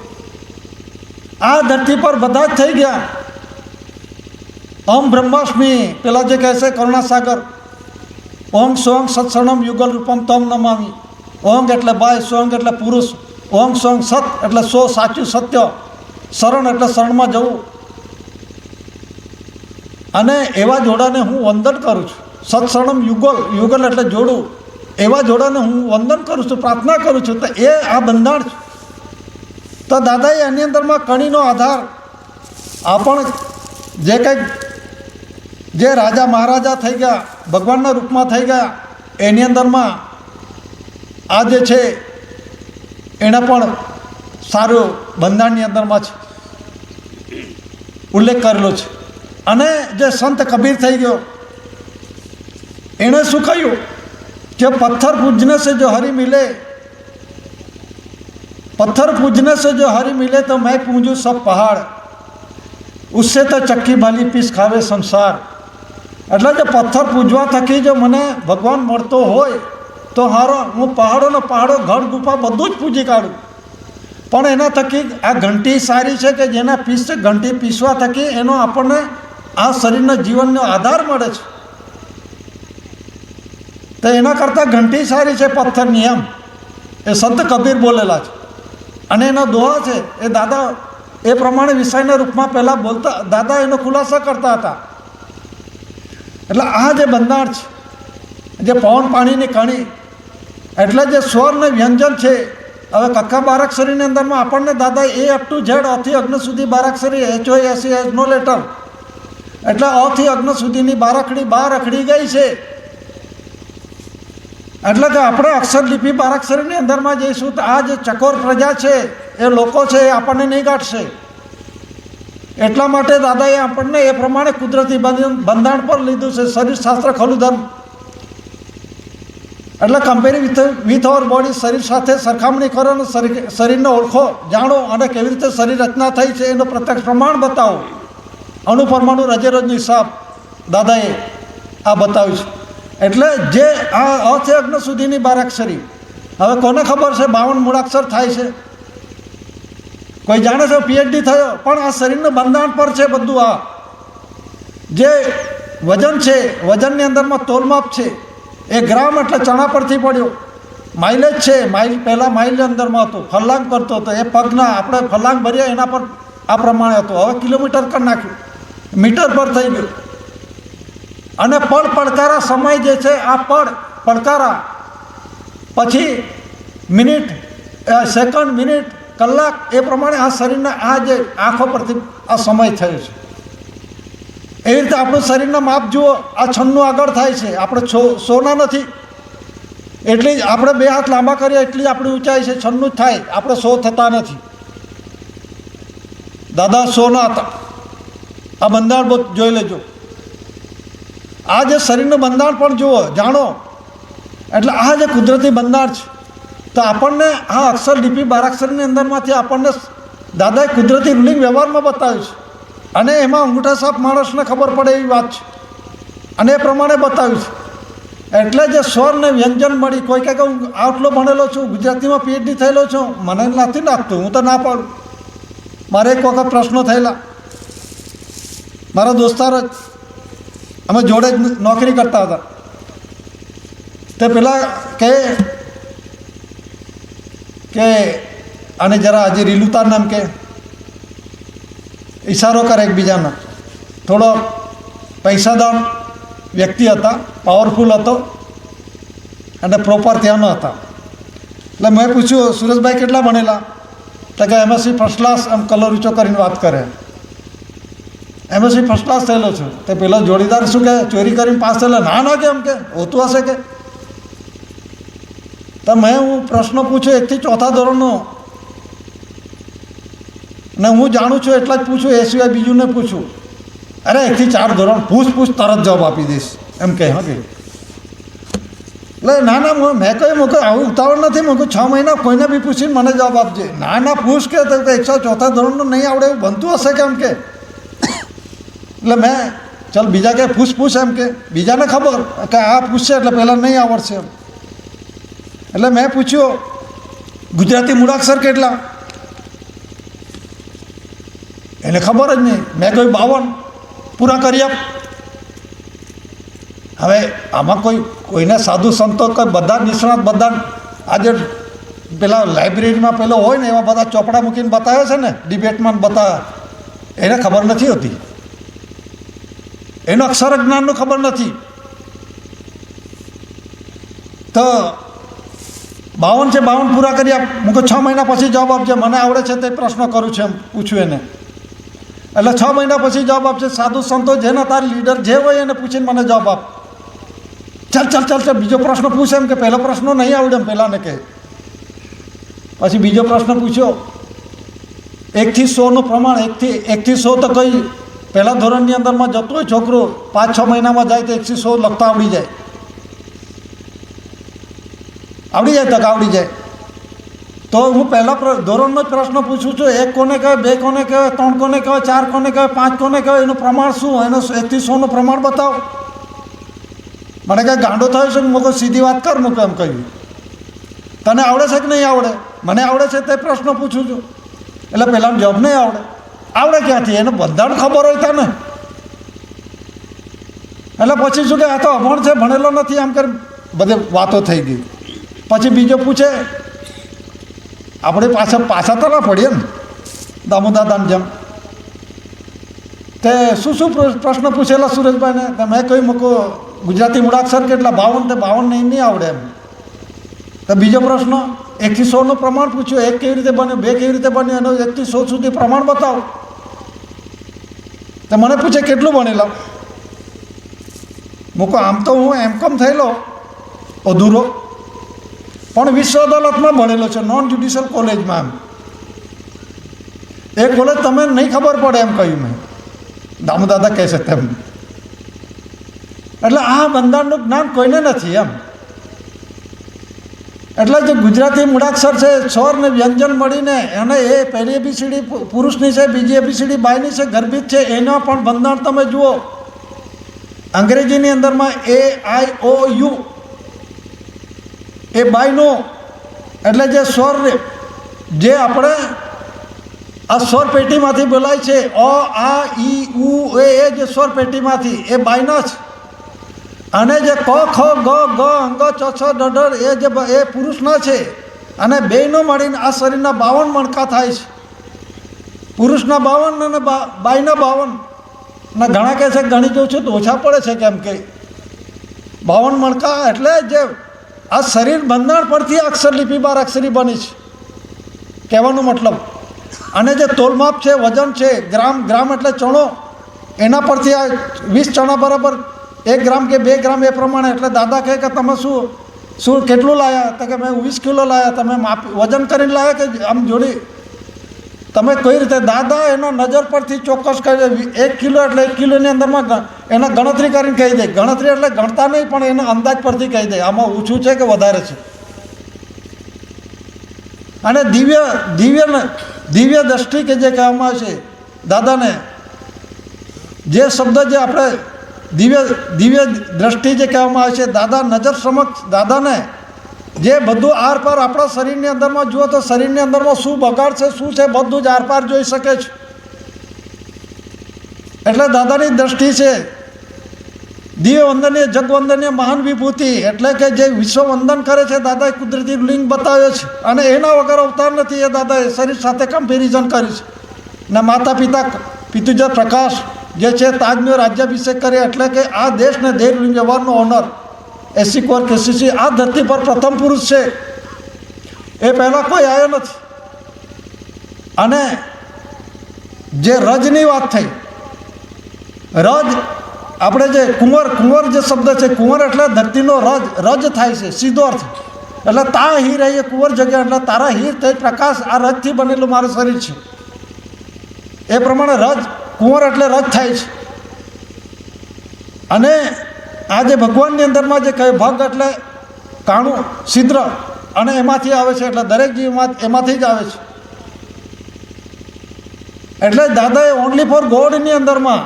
આ ધરતી પર બધા જ થઈ ગયા. ઓમ બ્રહ્માસ્મિ, પેલા જે કહે છે કરુણાસાગર, ઓમ સોંગ સત્સણમ યુગલ રૂપમ તમ નમામી. ઓંગ એટલે બાય, સોંગ એટલે પુરુષ, ઓમ સોંગ સત એટલે સો, સાચું સત્ય, શરણ એટલે શરણમાં જવું. અને એવા જોડાને હું વંદન કરું છું. સત્સણમ યુગલ, યુગલ એટલે જોડું, એવા જોડાને હું વંદન કરું છું, પ્રાર્થના કરું છું. તો એ આ બંધાણ છે. તો દાદાએ એની અંદરમાં કણીનો આધાર, આ પણ જે કંઈક જે રાજા મહારાજા થઈ ગયા, ભગવાનના રૂપમાં થઈ ગયા, એની અંદરમાં આ જે છે એણે પણ સારું બંધારણની અંદરમાં છે ઉલ્લેખ કરેલો છે. અને જે સંત કબીર થઈ ગયો, એણે શું કહ્યું કે પથ્થર પૂજને से जो हरि मिले, पत्थर पूजने से जो हरि मिले तो मैं पूजूं सब पहाड़, उससे तो चक्की भाली पीस खावे संसार. એટલે જે પથ્થર પૂજવા થકી જો મને ભગવાન મળતો હોય તો હારો હું પહાડોનો પહાડો, ઘર ગુફા બધું જ પૂજી કાઢું. પણ એના થકી આ ઘંટી સારી છે કે જેના પીસ ઘંટી પીસવા થકી એનો આપણને આ શરીરના જીવનનો આધાર મળે છે. તો એના કરતાં ઘંટી સારી છે પથ્થરની, એમ એ સંત કબીર બોલેલા છે. અને એના દોહા છે એ દાદા એ પ્રમાણે વિષયના રૂપમાં પહેલાં બોલતા, દાદા એનો ખુલાસા કરતા હતા. એટલે આ જે બંધાણ છે, જે પવન પાણીની કણી, એટલે જે સ્વર ને વ્યંજન છે. હવે કક્કા બારાક્ષરીની અંદરમાં આપણને દાદા એ અપ ટુ ઝેડ, અથી અગ્ન સુધી બારાક્ષરી, HOAC હેઝ નો લેટર, એટલે અથી અગ્ન સુધીની બારાખડી બહાર અખડી ગઈ છે. એટલે કે આપણે અક્ષરલિપિ બારાક્ષરીની અંદરમાં જઈશું તો આ જે ચકોર પ્રજા છે, એ લોકો છે, એ આપણને નહીં ગાંઠશે. એટલા માટે દાદાએ આપણને એ પ્રમાણે કુદરતી બંધારણ પર લીધું છે. શરીર શાસ્ત્ર ખલું ધર્મ, એટલે કમ્પેરિંગ વિથ અવર બોડી, શરીર સાથે સરખામણી કરો અને શરીરને ઓળખો, જાણો, અને કેવી રીતે શરીર રચના થઈ છે એનો પ્રત્યક્ષ પ્રમાણ બતાવો. અણુપરમાણુ રજે રોજનો હિસાબ દાદાએ આ બતાવ્યું છે. એટલે જે આ અથી અગ્ન સુધીની બારાક્ષરી, હવે કોને ખબર છે 52 મૂળાક્ષર થાય છે? કોઈ જાણે છે? PhD થયો, પણ આ શરીરનું બંધારણ પર છે બધું. આ જે વજન છે, વજનની અંદરમાં તોલમાપ છે, એ ગ્રામ એટલે ચણા પરથી પડ્યો. માઇલેજ છે, માઇલ પહેલાં માઇલ અંદરમાં હતું, ફલાંગ કરતો હતો, એ પગના આપણે ફલાંગ ભર્યા એના પર આ પ્રમાણે હતું. હવે કિલોમીટર કરી નાખ્યું, મીટર પર થઈ ગયું. અને પળ પડકારા સમય જે છે, આ પળ પડકારા પછી મિનિટ, સેકન્ડ, મિનિટ, કલાક, એ પ્રમાણે આ શરીરના આ જે આંખો પરથી આ સમય થયો છે. એવી રીતે આપણું શરીરના માપ જુઓ, આ 96 આગળ થાય છે. આપણે 100ના નથી, એટલી જ આપણે 2 હાથ લાંબા કરીએ એટલી જ આપણી ઊંચાઈ છે, 96 જ થાય, આપણે 100 થતા નથી. દાદા સોના હતા. આ બંધારણ બહુ જોઈ લેજો. આ જે શરીરનું બંધારણ પણ જુઓ, જાણો. એટલે આ જે કુદરતી બંધારણ છે, તો આપણને આ અક્ષર લિપિ બારાક્ષરની અંદરમાંથી આપણને દાદાએ કુદરતી રૂલિંગ વ્યવહારમાં બતાવ્યું છે, અને એમાં અંગૂઠા સાપ માણસને ખબર પડે એવી વાત છે, અને એ પ્રમાણે બતાવ્યું છે. એટલે જે સ્વર ને વ્યંજન મળી, કોઈ કહે કે હું આટલો ભણેલો છું, ગુજરાતીમાં પીએચડી થયેલો છું, મને નથી લાગતું, હું તો ના પાડું. મારે એક વખત પ્રશ્નો થયેલા, મારા દોસ્તાર જ, અમે જોડે જ નોકરી કરતા હતા. તે પેલા કે આને જરા હજી રીલું તાર નામ કે ઈશારો કરે એકબીજાનો. થોડો પૈસાદાર વ્યક્તિ હતા, પાવરફુલ હતો અને પ્રોપર ત્યાંનો હતા. એટલે મેં પૂછ્યું, સુરેશભાઈ કેટલા ભણેલા? તો કે એમએસસી ફર્સ્ટ ક્લાસ, એમ કલર ઊંચો કરીને વાત કરે. એમએસસી ફર્સ્ટ ક્લાસ થયેલો છું. તો પેલો જોડીદાર શું કે ચોરી કરીને પાસ થયેલો? ના ના, કે એમ કે હોતું હશે કે. તો મેં હું પ્રશ્ન પૂછ્યો 1 થી 4થા ધોરણનો, ને હું જાણું છું એટલા જ પૂછું, એ સિવાય બીજું ને પૂછું. અરે 1 થી 4 ધોરણ પૂછ તરત જવાબ આપી દઈશ એમ કહે. હા કે એટલે ના ના, મેં કહ્યું મૂકે આવું ઉતાવળ નથી, મૂકું 6 મહિના કોઈને બી પૂછીને મને જવાબ આપજે. ના ના, પૂછ કે 104થા ધોરણનું નહીં આવડે એવું બનતું હશે કે એમ કે. એટલે મેં ચાલ બીજા કે પૂછ એમ કે, બીજાને ખબર કે આ પૂછશે એટલે પહેલાં નહીં આવડશે એમ. એટલે મેં પૂછ્યું, ગુજરાતી મૂળાક્ષર કેટલા? એને ખબર જ નહીં. મેં કહ્યું 52, પૂરા કરી આપ. હવે આમાં કોઈને સાધુ સંતો કોઈ બધા નિષ્ણાત બધા આજે પેલા લાઇબ્રેરીમાં પેલો હોય ને એવા બધા ચોપડા મૂકીને બતાવે છે ને, ડિબેટમાં બતાવે, એને ખબર નથી હોતી. એનું અક્ષર જ્ઞાનનું ખબર નથી. તો 52 છે, 52 પૂરા કરી આપ. મૂકો 6 મહિના પછી જવાબ આપજે, મને આવડે છે તે પ્રશ્ન કરું છું એમ પૂછ્યું એને. એટલે 6 મહિના પછી જવાબ આપશે. સાધુ સંતો જેના તાર લીડર જે હોય એને પૂછીને મને જવાબ આપ. ચાલ બીજો પ્રશ્ન પૂછે એમ કે પહેલો પ્રશ્ન નહીં આવડે એમ પહેલાંને કહે. પછી બીજો પ્રશ્ન પૂછ્યો, 1 થી 100નું પ્રમાણ. 1 થી 100 તો કઈ પહેલા ધોરણની અંદરમાં જતો હોય છોકરો, 5-6 મહિનામાં જાય તો 1 થી 100 લખતા આવડી જાય. તક આવડી જાય. તો હું પહેલા ધોરણનો જ પ્રશ્ન પૂછું છું, 1 કોને કહેવાય, 2 કોને કહેવાય, 3 કોને કહેવાય, 4 કોને કહેવાય, 5 કોને કહેવાય, એનું પ્રમાણ શું? એનું 1 થી 100નું પ્રમાણ બતાવો. મને કંઈ ગાંડો થયો છે? મૂકો સીધી વાત કર, મૂકો એમ કહ્યું. તને આવડે છે કે નહીં આવડે? મને આવડે છે તે પ્રશ્ન પૂછું છું. એટલે પહેલાંનો જવાબ નહીં આવડે. આવડે ક્યાંથી? એને બધાને ખબર હોય તને. એટલે પછી શું કે આ તો અભણ છે, ભણેલો નથી, આમ કરી બધી વાતો થઈ ગઈ. પછી બીજો પૂછે, આપણે પાછા તો ના પડીએ ને દામોદાદાની જેમ. તે શું પ્રશ્ન પૂછેલા સુરેશભાઈને? મેં કહ્યું મૂકો ગુજરાતી મૂળાક્ષર કેટલા? 52. તે 52 નહીં આવડે એમ. તો બીજો પ્રશ્ન 1 થી 100નું પ્રમાણ પૂછ્યું. 1 કેવી રીતે બન્યું, 2 કેવી રીતે બન્યું, એનું 1 થી 100 સુધી પ્રમાણ બતાવો. તો મને પૂછે કેટલું ભણેલા? મૂકો આમ તો હું M.Com થયેલો અધૂરો, પણ વિશ્વ અદાલતમાં ભણેલો છે, નોન જ્યુડિશિયલ કોલેજમાં. એમ એ કોલેજ તમે નહીં ખબર પડે એમ કહ્યું મેં. દામોદાદા કહે છે તેમ. એટલે આ બંધારણનું જ્ઞાન કોઈને નથી એમ. એટલે જે ગુજરાતી મૂળાક્ષર છે, સ્વર ને વ્યંજન મળીને એને એ પહેલી ABCD પુરુષની છે, બીજી ABCD બાયની છે, ગર્ભિત છે, એના પણ બંધારણ તમે જુઓ. અંગ્રેજીની અંદરમાં AIOU એ બાયનો, એટલે જે સ્વર જે આપણે આ સ્વર પેટીમાંથી બોલાય છે, અ આ ઈ ઉ એ જે સ્વર પેટીમાંથી એ બાયના છે. અને જે ક ખ ગ ગ અંગ ચ છ ડ એ જે એ પુરુષના છે. અને બેયનો મળીને આ શરીરના 52 મણકા થાય છે. પુરુષના 52 અને બાયના 52. અને ઘણા કહે છે ગણી જોઉં છું તો ઓછા પડે છે, કેમ કે 52 મણકા એટલે જે આ શરીર બંધારણ પરથી અક્ષર લિપિ 12 અક્ષરી બની છે, કહેવાનો મતલબ. અને જે તોલમાપ છે, વજન છે, ગ્રામ એટલે ચણો, એના પરથી આ 20 ચણા બરાબર 1 ગ્રામ કે 2 ગ્રામ એ પ્રમાણે. એટલે દાદા કહે કે તમે શું કેટલું લાયા? તો કે મેં 20 કિલો લાયા. તમે વજન કરીને લાયા કે આમ જોડી? તમે કઈ રીતે દાદા એના નજર પરથી ચોક્કસ કહી દે 1 કિલો એટલે 1 કિલોની અંદરમાં એના ગણતરી કરીને કહી દે. ગણતરી એટલે ગણતા નહીં, પણ એના અંદાજ પરથી કહી દે આમાં ઓછું છે કે વધારે છે. અને દિવ્ય દ્રષ્ટિ કે જે કહેવામાં આવે છે દાદાને, જે શબ્દ જે આપણે દિવ્ય દ્રષ્ટિ જે કહેવામાં આવે છે, દાદા નજર સમક્ષ દાદાને જે બધું આરપાર આપણા શરીરની અંદરમાં જુઓ તો શરીરની અંદરમાં શું બગાડ છે, શું છે, બધું જ આરપાર જોઈ શકે છે. એટલે દાદાની દ્રષ્ટિ છે દિવ્ય વંદનીય જગવંદનીય મહાન વિભૂતિ, એટલે કે જે વિશ્વ વંદન કરે છે દાદાએ કુદરતી લિંગ બતાવ્યો છે. અને એના વગર અવતાર નથી. એ દાદાએ શરીર સાથે કમ્પેરિઝન કર્યું છે. ને માતા પિતા પિતુજ પ્રકાશ જે છે તાજનો રાજ્યાભિષેક કરે, એટલે કે આ દેશને ધૈર્ય લિંગ વ્યવહારનો ઓનર એસીકોર કેસીસી આ ધરતી પર પ્રથમ પુરુષ છે. એ પહેલાં કોઈ આવ્યો નથી. અને જે રજની વાત થઈ, રજ આપણે જે કુંવર જે શબ્દ છે, કુંવર એટલે ધરતીનો રજ થાય છે સીધો અર્થ. એટલે તા હીર એ કુંવર જગ્યા, એટલે તારા હીર તે પ્રકાશ આ રજથી બનેલું મારું શરીર છે. એ પ્રમાણે કુંવર એટલે રજ થાય છે. અને આ જે ભગવાનની અંદરમાં જે કહે ભગ એટલે કાણું છિદ્ર, અને એમાંથી આવે છે. એટલે દરેક જીવ એમાંથી જ આવે છે. એટલે દાદાએ ઓનલી ફોર ગોડની અંદરમાં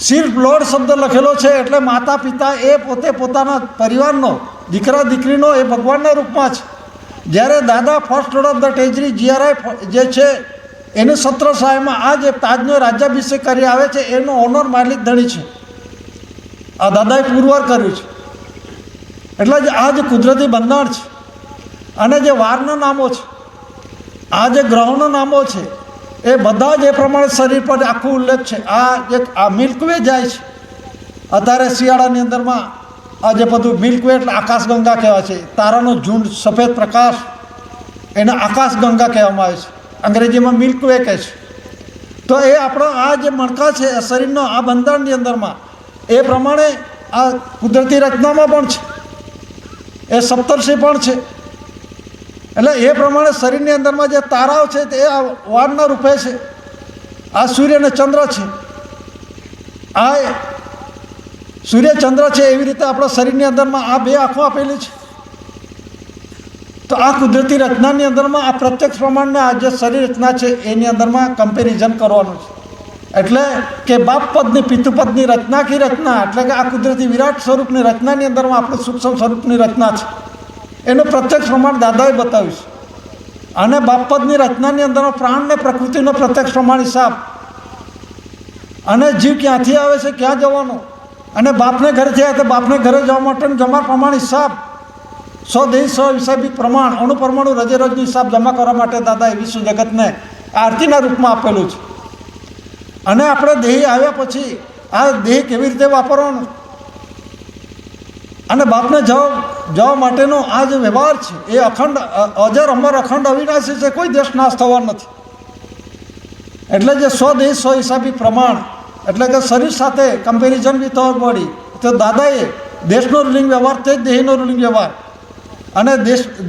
સિર્ફ લોર્ડ શબ્દ લખેલો છે. એટલે માતા પિતા એ પોતે પોતાના પરિવારનો દીકરા દીકરીનો એ ભગવાનના રૂપમાં છે. જ્યારે દાદા first lord of the treasury GRI જે છે એની સત્ર સહાયમાં આ જે તાજનો રાજ્યાભિષેક કરી આવે છે એનો ઓનર માલિક ધણી છે. આ દાદાએ પુરવાર કર્યું છે. એટલે જ આ જે કુદરતી બંધારણ છે, અને જે વારના નામો છે, આ જે ગ્રહોના નામો છે, એ બધા જ એ પ્રમાણે શરીર પર આખું ઉલ્લેખ છે. આ મિલ્કવે જાય છે અત્યારે શિયાળાની અંદરમાં. આ જે બધું મિલ્કવે એટલે આકાશગંગા કહેવાય છે. તારાનો ઝુંડ સફેદ પ્રકાશ એને આકાશગંગા કહેવામાં આવે છે. અંગ્રેજીમાં મિલ્કવે કહે છે. તો એ આપણો આ જે મણકા છે શરીરનો આ બંધારણની અંદરમાં એ પ્રમાણે આ કુદરતી રચનામાં પણ છે. એ સપ્તર્ષિ પણ છે. એટલે એ પ્રમાણે શરીરની અંદરમાં જે તારાઓ છે તે આ વારના રૂપે છે. આ સૂર્ય અને ચંદ્ર છે. આ સૂર્ય ચંદ્ર છે. એવી રીતે આપણા શરીરની અંદરમાં આ બે આંખો આપેલી છે. તો આ કુદરતી રચનાની અંદરમાં આ પ્રત્યક્ષ પ્રમાણના આ જે શરીર રચના છે એની અંદરમાં કમ્પેરિઝન કરવાનું છે. એટલે કે બાપ પદની પિતૃપદની રચના કી રચના, એટલે કે આ કુદરતી વિરાટ સ્વરૂપની રચનાની અંદરમાં આપણું સૂક્ષ્મ સ્વરૂપની રચના છે એનું પ્રત્યક્ષ પ્રમાણ દાદાએ બતાવ્યું છે. અને બાપપદની રચનાની અંદરનો પ્રાણને પ્રકૃતિનો પ્રત્યક્ષ પ્રમાણ હિસાબ, અને જીવ ક્યાંથી આવે છે, ક્યાં જવાનો, અને બાપને ઘરે થયા તો બાપને ઘરે જવા માટેનો જમા પ્રમાણ હિસાબ, સ્વદેહી સ્વહિસાબિક પ્રમાણ, અણુપરમાણુ રજે રોજનો હિસાબ જમા કરવા માટે દાદાએ વિશ્વ જગતને આરતીના રૂપમાં આપેલું છે. અને આપણે દેહી આવ્યા પછી આ દેહ કેવી રીતે વાપરવાનો, અને બાપને જવા માટેનો આ જે વ્યવહાર છે એ અખંડ અજર અમર અખંડ અવિનાશી છે. કોઈ દેશ નાશ થવાનો નથી. એટલે જે સ્વદેહ સ્વહિસાબી પ્રમાણ, એટલે કે શરીર સાથે કમ્પેરિઝન વિથ અવર બોડી, તો દાદાએ દેશનો રૂલિંગ વ્યવહાર તે જ દેહીનો રૂલિંગ વ્યવહાર, અને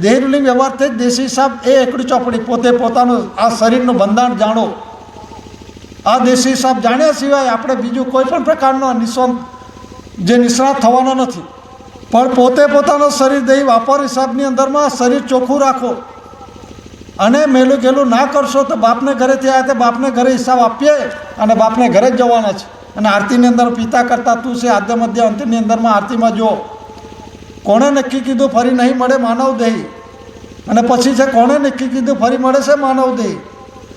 દેહ રૂલિંગ વ્યવહાર તે જ દેશી હિસાબ. એ એકડી ચોપડી પોતે પોતાનું આ શરીરનું બંધારણ જાણો. આ દેશી હિસાબ જાણ્યા સિવાય આપણે બીજું કોઈ પણ પ્રકારનો નિષ્ણાત થવાનો નથી. પણ પોતે પોતાનો શરીર દેહી વાપર હિસાબની અંદરમાં શરીર ચોખ્ખું રાખો. અને મેલું ગેલું ના કરશો તો બાપને ઘરેથી આવ્યા તો બાપને ઘરે હિસાબ આપીએ, અને બાપને ઘરે જ જવાના છે. અને આરતીની અંદર પિતા કરતા તું છે, આદ્ય મધ્ય અંતની અંદરમાં આરતીમાં જુઓ કોણે નક્કી કીધું ફરી નહીં મળે માનવ દેહી, અને પછી છે કોણે નક્કી કીધું ફરી મળે છે માનવ દેહી,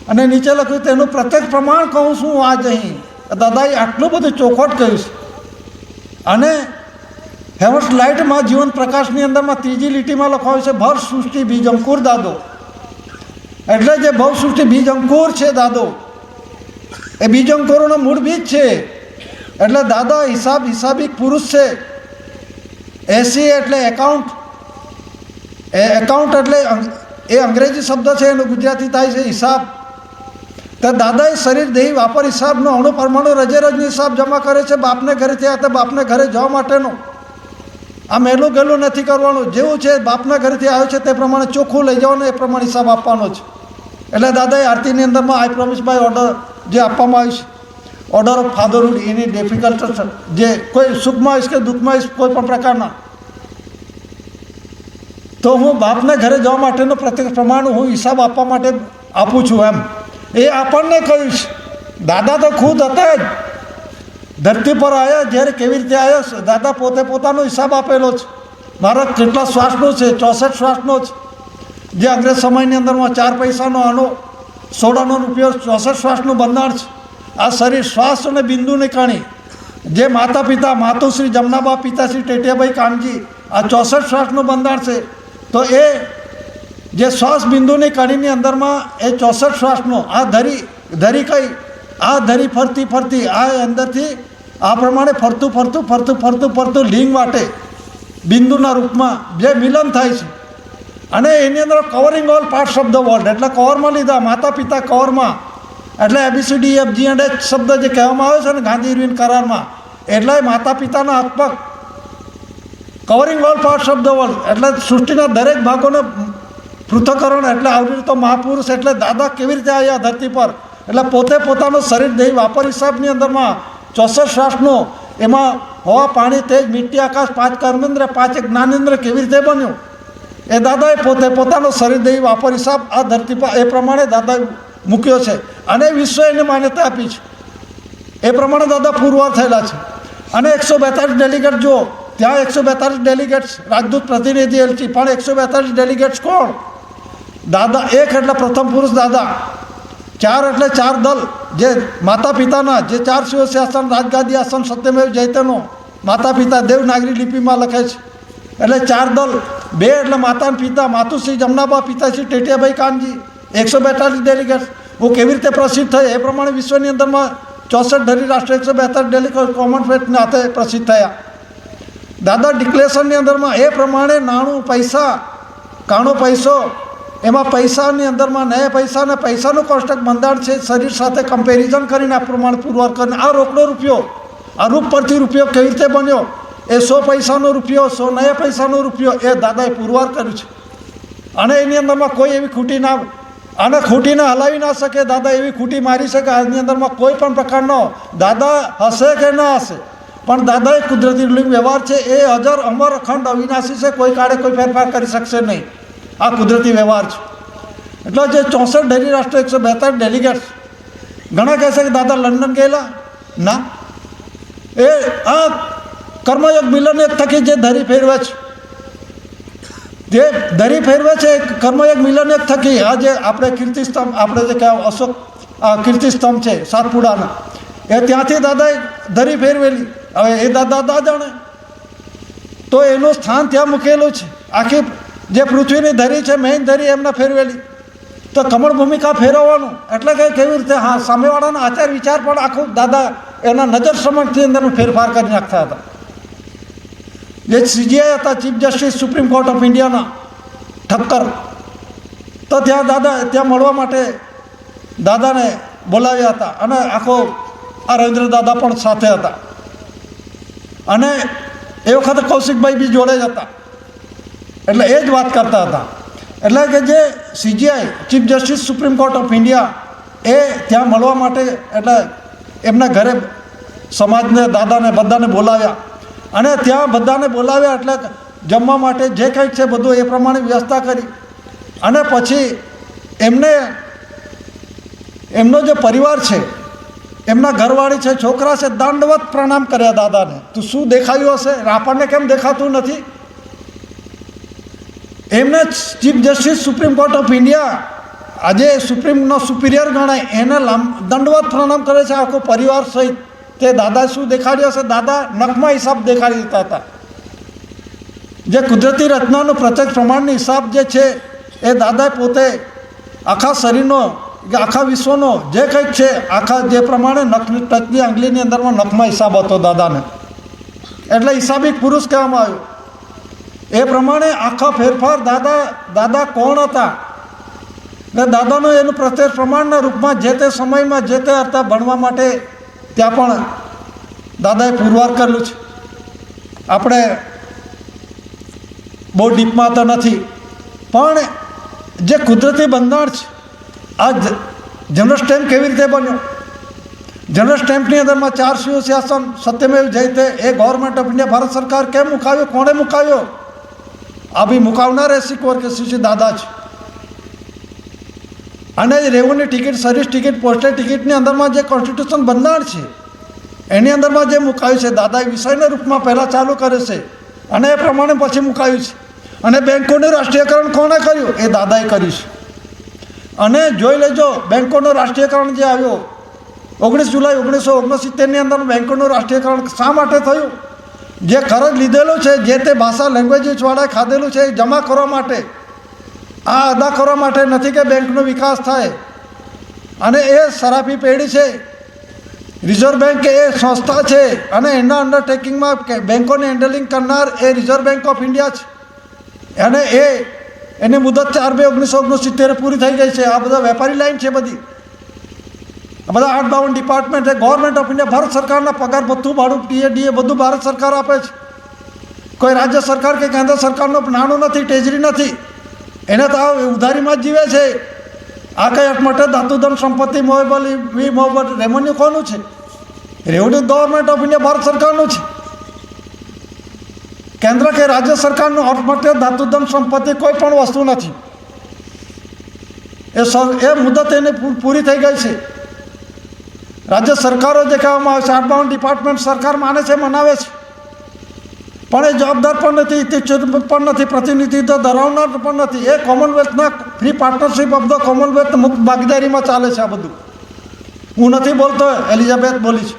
અને નીચે લખ્યું તેનું પ્રત્યક્ષ પ્રમાણ કહું છું આજ અહીં. દાદાએ આટલું બધું ચોખવટ કહ્યું છે. અને હેવન્સ લાઇટમાં જીવન પ્રકાશની અંદરમાં ત્રીજી લીટીમાં લખાયું છે ભર સૃષ્ટિ બીજ અંકુર દાદો. એટલે જે ભવ સૃષ્ટિ બીજ અંકુર છે દાદો, એ બીજ અંકુરોનો મૂળ બીજ છે. એટલે દાદા હિસાબિક પુરુષ છે. એસી એટલે એકાઉન્ટ, એકાઉન્ટ એટલે એ અંગ્રેજી શબ્દ છે, એનું ગુજરાતી થાય છે હિસાબ. તો દાદાએ શરીર દેહી વાપર હિસાબનો અણુ પરમાણુ રજે રજનો હિસાબ જમા કરે છે. બાપને ઘરે થયા તો બાપને ઘરે જવા માટેનો આ મેલું ગેલું નથી કરવાનું. જેવું છે બાપના ઘરેથી આવ્યો છે તે પ્રમાણે ચોખ્ખું લઈ જવાનું, એ પ્રમાણે હિસાબ આપવાનો છે. એટલે દાદાએ આરતીની અંદરમાં આઈ પ્રોમિસ બાય ઓર્ડર જે આપવામાં આવ્યું છે, ઓર્ડર ઓફ ફાધરહુડ એની ડિફિકલ્ટ જે કોઈ સુખમાં આવીશ કે દુઃખમાં આવીશ કોઈ પણ પ્રકારના, તો હું બાપને ઘરે જવા માટેનો પ્રત્યેક પ્રમાણે હું હિસાબ આપવા માટે આપું છું એમ એ આપણને કહ્યું છે. દાદા તો ખુદ હતા જ, ધરતી પર આવ્યા જ્યારે કેવી રીતે આવ્યા, દાદા પોતે પોતાનો હિસાબ આપેલો છે. મારા કેટલા શ્વાસનો છે, 64 શ્વાસનો છે, જે અંગ્રેજ સમયની અંદરમાં 4 પૈસાનો આનો સોડાનો રૂપિયો 64 શ્વાસનું બંધાણ છે. આ શરીર શ્વાસ અને બિંદુની કણી, જે માતા પિતા માતુશ્રી જમનાબા પિતાશ્રી ટેટિયાભાઈ કાનજી આ 64 શ્વાસનું બંધાણ છે. તો એ જે શ્વાસ બિંદુની કણીની અંદરમાં એ 64 શ્વાસનો આ ધરી કઈ આ ધરી ફરતી ફરતી આ અંદરથી આ પ્રમાણે ફરતું ફરતું ફરતું ફરતું ફરતું લિંગ વાટે બિંદુના રૂપમાં જે મિલન થાય છે. અને એની અંદર covering all parts of the world, એટલે કવરમાં લીધા માતા પિતા કવરમાં, એટલે ABCD EFG and H શબ્દ જે કહેવામાં આવે છે ને ગાંધી ઇરવિન કરારમાં, એટલે માતા પિતાના હાથપગ covering all parts of the world, એટલે સૃષ્ટિના દરેક ભાગોને પૃથ્થકરણ, એટલે આવી રીતે મહાપુરુષ. એટલે દાદા કેવી રીતે આવ્યા ધરતી પર, એટલે પોતે પોતાનો શરીર દેહ વાપર હિસાબની અંદરમાં 64 શ્વાસનો એમાં હવા પાણી તેજ મીઠી આકાશ 5 કર્મેન્દ્ર 5 જ્ઞાનેન્દ્ર કેવી રીતે બન્યું, એ દાદાએ પોતે પોતાનો શરીર દેહ વાપર હિસાબ આ ધરતી પર એ પ્રમાણે દાદાએ મૂક્યો છે. અને વિશ્વ એને માન્યતા આપી છે. એ પ્રમાણે દાદા પુરવાર થયેલા છે. અને 142 ડેલિગેટ જુઓ, ત્યાં 142 ડેલિગેટ્સ રાજદૂત પ્રતિનિધિ એલચી, પણ 142 ડેલિગેટ્સ કોણ? દાદા. 1 એટલે પ્રથમ પુરુષ દાદા, 4 એટલે 4 દલ, જે માતા પિતાના જે 4 શિવશાસન રાજગાદી આસન સત્યમેવ જયતેનો માતા પિતા દેવનાગરી લિપિમાં લખે છે, એટલે 4 દલ. 2 એટલે માતા પિતા માતુશ્રી જમનાબા પિતાશ્રી ટેટિયાભાઈ કાનજી, 142 ડેલિગેટ્સ. હું કેવી રીતે પ્રસિદ્ધ થઈ એ પ્રમાણે વિશ્વની અંદરમાં 64 ધરી રાષ્ટ્ર 142 ડેલિગેટ કોમનવેલ્થના હાથે પ્રસિદ્ધ થયા. દાદા ડિક્લેરેશનની અંદરમાં એ પ્રમાણે નાણું પૈસા કાણો પૈસો, એમાં પૈસાની અંદરમાં નયા પૈસા અને પૈસાનું કોષ્ટક બંધાણ છે શરીર સાથે કમ્પેરિઝન કરીને આ પ્રમાણે પુરવાર કરીને આ રોકડો રૂપિયો, આ રૂપ પરથી રૂપિયો કેવી રીતે બન્યો, એ 100 પૈસાનો રૂપિયો 100 નયા પૈસાનો રૂપિયો એ દાદાએ પુરવાર કર્યું છે. અને એની અંદરમાં કોઈ એવી ખૂટી ના, આને ખૂટીને હલાવી ના શકે દાદા, એવી ખૂટી મારી શકે આજની અંદરમાં કોઈ પણ પ્રકારનો. દાદા હશે કે ના હશે, પણ દાદાએ કુદરતી રૂલિંગ વ્યવહાર છે એ અજર અમર અખંડ અવિનાશી છે, કોઈ કાળે કોઈ ફેરફાર કરી શકશે નહીં. આ કુદરતી વ્યવહાર છે. એટલે જે 64 ધરી રાષ્ટ્ર 142 ડેલિગેટ્સ, ઘણા કહે છે કે દાદા લંડન ગયેલા, ના, એ આ કર્મયોગ મિલન એક થકી જે ધરી ફેરવે છે, જે ધરી ફેરવે છે કર્મયોગ મિલન એક થકી. આ જે આપણે કીર્તિસ્તંભ, આપણે જે કહેવાય અશોક કીર્તિસ્તંભ છે સાતપુડાનો, એ ત્યાંથી દાદાએ ધરી ફેરવેલી. હવે એ દાદા જાણે, તો એનું સ્થાન ત્યાં મૂકેલું છે. આખી જે પૃથ્વીની ધરી છે મેઇન ધરી એમને ફેરવેલી, તો કમળ ભૂમિકા ફેરવવાનું એટલે કે કેવી રીતે હા સામેવાળાના આચાર વિચાર પણ આખું દાદા એના નજર સમક્ષથી અંદર ફેરફાર કરી નાખતા હતા. જે CJI હતા, chief justice supreme court of ઇન્ડિયાના ઠક્કર, તો ત્યાં દાદા ત્યાં મળવા માટે દાદાને બોલાવ્યા હતા. અને આખો આ રવિન્દ્ર દાદા પણ સાથે હતા. અને એ વખતે કૌશિકભાઈ બી જોડે જ હતા. એટલે એ જ વાત કરતા હતા. એટલે કે જે CJI chief justice supreme court of India એ ત્યાં મળવા માટે, એટલે એમના ઘરે સમાજને દાદાને બધાને બોલાવ્યા. અને ત્યાં બધાને બોલાવ્યા એટલે જમવા માટે જે કંઈક છે બધું એ પ્રમાણે વ્યવસ્થા કરી. અને પછી એમનો જે પરિવાર છે, એમના ઘરવાળી છે, છોકરા છે, દંડવત પ્રણામ કર્યા દાદાને. તો શું દેખાયું હશે, આપણને કેમ દેખાતું નથી? એમને chief justice supreme court of India આજે સુપ્રીમનો સુપિરિયર ગણાય એને દંડવત પ્રણામ કરે છે આખો પરિવાર સહિત. તે દાદા શું દેખાડ્યો હશે? દાદા નખમાં હિસાબ દેખાડી દેતા હતા. જે કુદરતી રચનાનું પ્રત્યક્ષ પ્રમાણની હિસાબ જે છે એ દાદાએ પોતે આખા શરીરનો, આખા વિશ્વનો જે કંઈક છે આખા જે પ્રમાણે નખની ટચની આંગળીની અંદરમાં નખમાં હિસાબ હતો દાદાને, એટલે હિસાબિક પુરુષ કહેવામાં આવ્યું. એ પ્રમાણે આખા ફેરફાર દાદા કોણ હતા ને દાદાનું એનું પ્રત્યક્ષ પ્રમાણના રૂપમાં જે તે સમયમાં જે તે હતા ભણવા માટે ત્યાં પણ દાદાએ પુરવાર કરેલું છે. આપણે બહુ ડીપમાં તો નથી, પણ જે કુદરતી બંધાણ છે આ જનરલ સ્ટેમ્પ કેવી રીતે બન્યો? જનરલ સ્ટેમ્પની અંદરમાં 4 શાસન સત્યમેવ જયતે એ ગવર્મેન્ટ ઓફ ઇન્ડિયા ભારત સરકાર કેમ મુકાવ્યો? કોણે મુકાવ્યો? આ બી મુકાવનાર એસસી કોર કે સીસી દાદા છે. અને revenue ticket, service ticket, postage ટિકિટની અંદરમાં જે કોન્સ્ટિટ્યુશન બંધારણ છે એની અંદરમાં જે મુકાયું છે દાદાએ વિષયના રૂપમાં પહેલાં ચાલુ કરે છે અને એ પ્રમાણે પછી મુકાયું છે. અને બેન્કોનું રાષ્ટ્રીયકરણ કોણે કર્યું? એ દાદાએ કર્યું છે. અને જોઈ લેજો, બેન્કોનું રાષ્ટ્રીયકરણ જે આવ્યો 19 જુલાઈ 1969ની અંદર બેન્કોનું રાષ્ટ્રીયકરણ શા માટે થયું? જે કરજ લીધેલું છે, જે તે ભાષા લેંગ્વેજીસવાળાએ ખાધેલું છે એ જમા કરવા માટે, આ અદા કરવા માટે નથી કે બેંકનો વિકાસ થાય. અને એ સરાફી પેઢી છે. રિઝર્વ બેંક એ સંસ્થા છે અને એના અંડરટેકિંગમાં બેંકોને હેન્ડલિંગ કરનાર એ રિઝર્વ બેંક ઓફ ઇન્ડિયા છે. અને એની મુદત 4/2/1969 પૂરી થઈ ગઈ છે. આ બધા વેપારી લાઈન છે બધી. આ બધા 852 ડિપાર્ટમેન્ટ છે. ગવર્મેન્ટ ઓફ ઇન્ડિયા ભારત સરકારના પગાર ભથ્થું, ભાડું, ટીએ બધું ભારત સરકાર આપે છે. કોઈ રાજ્ય સરકાર કે કેન્દ્ર સરકારનું નાણું નથી, ટ્રેઝરી નથી. એને તો આ ઉધારીમાં જ જીવે છે. આ કંઈ અટમટે ધાતુધન સંપત્તિ મોવેબલ રેવન્યુ કોનું છે? Revenue government of India Bharat સરકારનું છે. કેન્દ્ર કે રાજ્ય સરકારનું અટમટે ધાતુધન સંપત્તિ કોઈ પણ વસ્તુ નથી. એ મુદત એની પૂરી થઈ ગઈ છે. રાજ્ય સરકારો જે કહેવામાં આવે છે 852 ડિપાર્ટમેન્ટ સરકાર માને છે, મનાવે છે, પણ એ જવાબદાર પણ નથી, પણ નથી, પ્રતિનિધિત્વ ધરાવનાર પણ નથી. એ કોમનવેલ્થના free partnership of the Commonwealth મુક્ત ભાગીદારીમાં ચાલે છે આ બધું. હું નથી બોલતો, એલિઝાબેથ બોલી છે.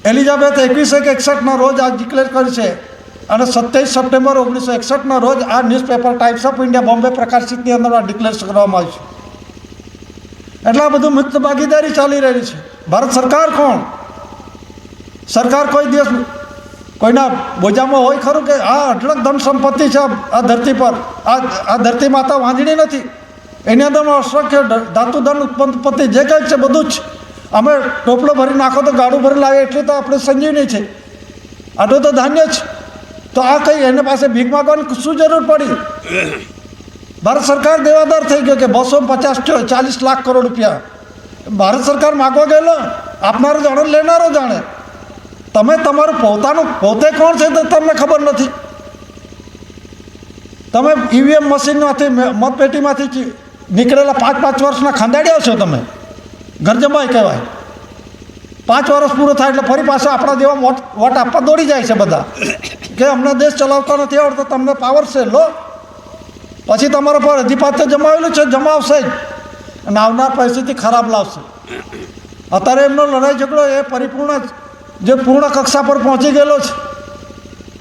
એલિઝાબેથ 21/61ના રોજ આ ડિક્લેર કરી છે અને 27 સપ્ટેમ્બર 1961ના રોજ આ newspaper Times of India Bombay પ્રકાશિતની અંદર આ ડિક્લેર કરવામાં આવ્યું છે. એટલે આ બધું મુક્ત ભાગીદારી ચાલી રહી છે. ભારત સરકાર કોણ? સરકાર કોઈ દિવસ કોઈના બોજામાં હોય ખરું કે આ અઢળક ધન સંપત્તિ છે આ ધરતી પર? આ ધરતી માતા વાંજણી નથી. એની અંદરમાં અસંખ્ય ધાતુ ધન ઉત્પત્તિ જે કંઈ છે બધું જ. અમે ટોપલો ભરી નાખો તો ગાડું ભરી લાવીએ એટલી તો આપણે સંજીવની છે. આટલું તો ધાન્ય છે. તો આ કંઈ એને પાસે ભીખ માગવાની શું જરૂર પડી? ભારત સરકાર દેવાદાર થઈ ગયો કે 250-40 લાખ કરોડ રૂપિયા ભારત સરકાર માગવા ગયેલો. આપનારો જાણે, લેનારો જાણે. તમે તમારું પોતે કોણ છે તો તમને ખબર નથી. તમે ઈવીએમ મશીનમાંથી, મતપેટીમાંથી નીકળેલા 5-5 વર્ષના ખંડાડ્યા છો. તમે ગરજમાઈ કહેવાય. 5 વર્ષ પૂરો થાય એટલે ફરી પાછા આપણા જેવા વોટ આપવા દોડી જાય છે બધા કે અમને દેશ ચલાવતા નથી આવડતો, તમને પાવર છે, લો. પછી તમારા પર અધિપાત્ય જમાવેલું છે, જમાવશે જ અને આવનાર પરિસ્થિતિ ખરાબ લાવશે. અત્યારે એમનો લડાઈ ઝઘડો એ પરિપૂર્ણ જે પૂર્ણ કક્ષા પર પહોંચી ગયેલો છે.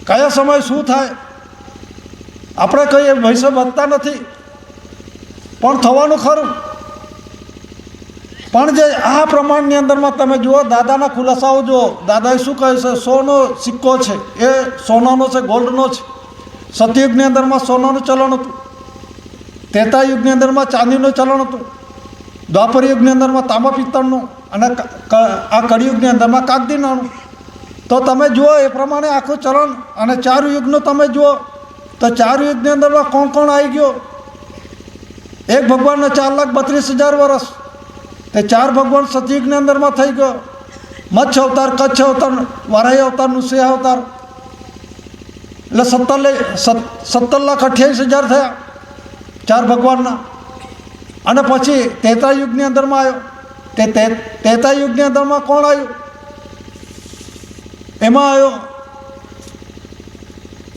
કયા સમય શું થાય આપણે કંઈ ભવિષ્ય વધતા નથી, પણ થવાનું ખરું. પણ જે આ પ્રમાણની અંદરમાં તમે જુઓ, દાદાના ખુલાસાઓ જુઓ. દાદાએ શું કહે છે? સોનો સિક્કો છે એ સોનાનો છે, ગોલ્ડનો છે. સતયુગની અંદરમાં સોનાનું ચલણ હતું, ત્રેતા યુગની અંદરમાં ચાંદીનું ચલણ હતું, દ્વાપર યુગની અંદરમાં તાંબા પિત્તળનું અને આ કળિયુગની અંદરમાં કાગદી નાણું. તો તમે જુઓ એ પ્રમાણે આખું ચલણ. અને 4 યુગનું તમે જુઓ તો 4 યુગની અંદરમાં કોણ કોણ આવી ગયો? એક ભગવાનને 4,32,000 વર્ષ. તે 4 ભગવાન સતયુગની અંદરમાં થઈ ગયો. મત્સ્ય અવતાર, કચ્છ અવતાર, વારાહી અવતાર, નૃસિંહ અવતાર. એટલે 17,28,000 થયા 4 ભગવાનના. અને પછી ત્રેતા યુગની અંદરમાં આવ્યો. તે ત્રેતા યુગની અંદરમાં કોણ આવ્યું? એમાં આવ્યો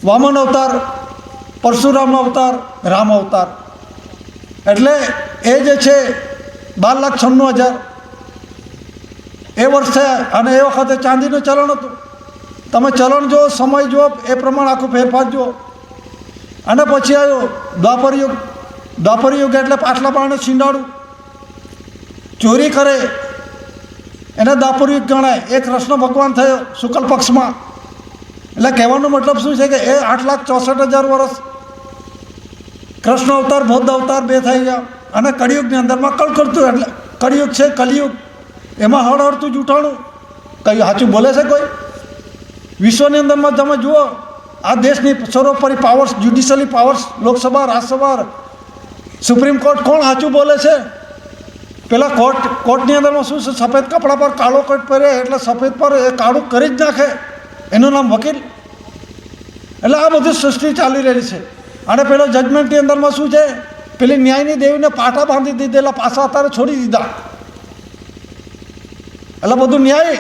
વામન અવતાર, પરશુરામ અવતાર, રામ અવતાર. એટલે એ જે છે 12,96,000 એ વર્ષ થયા. અને એ વખતે ચાંદીનું ચલણ હતું. તમે ચલણ જુઓ, સમય જુઓ, એ પ્રમાણે આખું ફેરફાર જુઓ. અને પછી આવ્યો દ્વાપર યુગ. દ્વાપર યુગ એટલે પાછલા બારણે છીંડાડું, ચોરી કરે એને દ્વાપર યુગ ગણાય. એ કૃષ્ણ ભગવાન થયો શુક્લ પક્ષમાં. એટલે કહેવાનો મતલબ શું છે કે એ 8,64,000 વર્ષ કૃષ્ણ અવતાર, બૌદ્ધ અવતાર 2 થઈ ગયા. અને કળિયુગની અંદરમાં કળકળતું, એટલે કળિયુગ છે, કલિયુગ. એમાં હળહળતું જૂઠાણું. કઈ સાચું બોલે છે કોઈ? વિશ્વની અંદરમાં તમે જુઓ, આ દેશની સર્વોપરી powers, judicially powers, Lok Sabha, Rajya Sabha, supreme court કોણ સાચું બોલે છે? પેલા કોર્ટની અંદરમાં શું છે, સફેદ કપડા પર કાળો કોટ પહેરે એટલે સફેદ પર એ કાળું કરી જ નાખે, એનું નામ વકીલ. એટલે આ બધી સૃષ્ટિ ચાલી રહી છે. અને પેલો જજમેન્ટની અંદરમાં શું છે, પેલી ન્યાયની દેવીને પાટા બાંધી દીધેલા પાછા અત્યારે છોડી દીધા. એટલે બધું ન્યાય,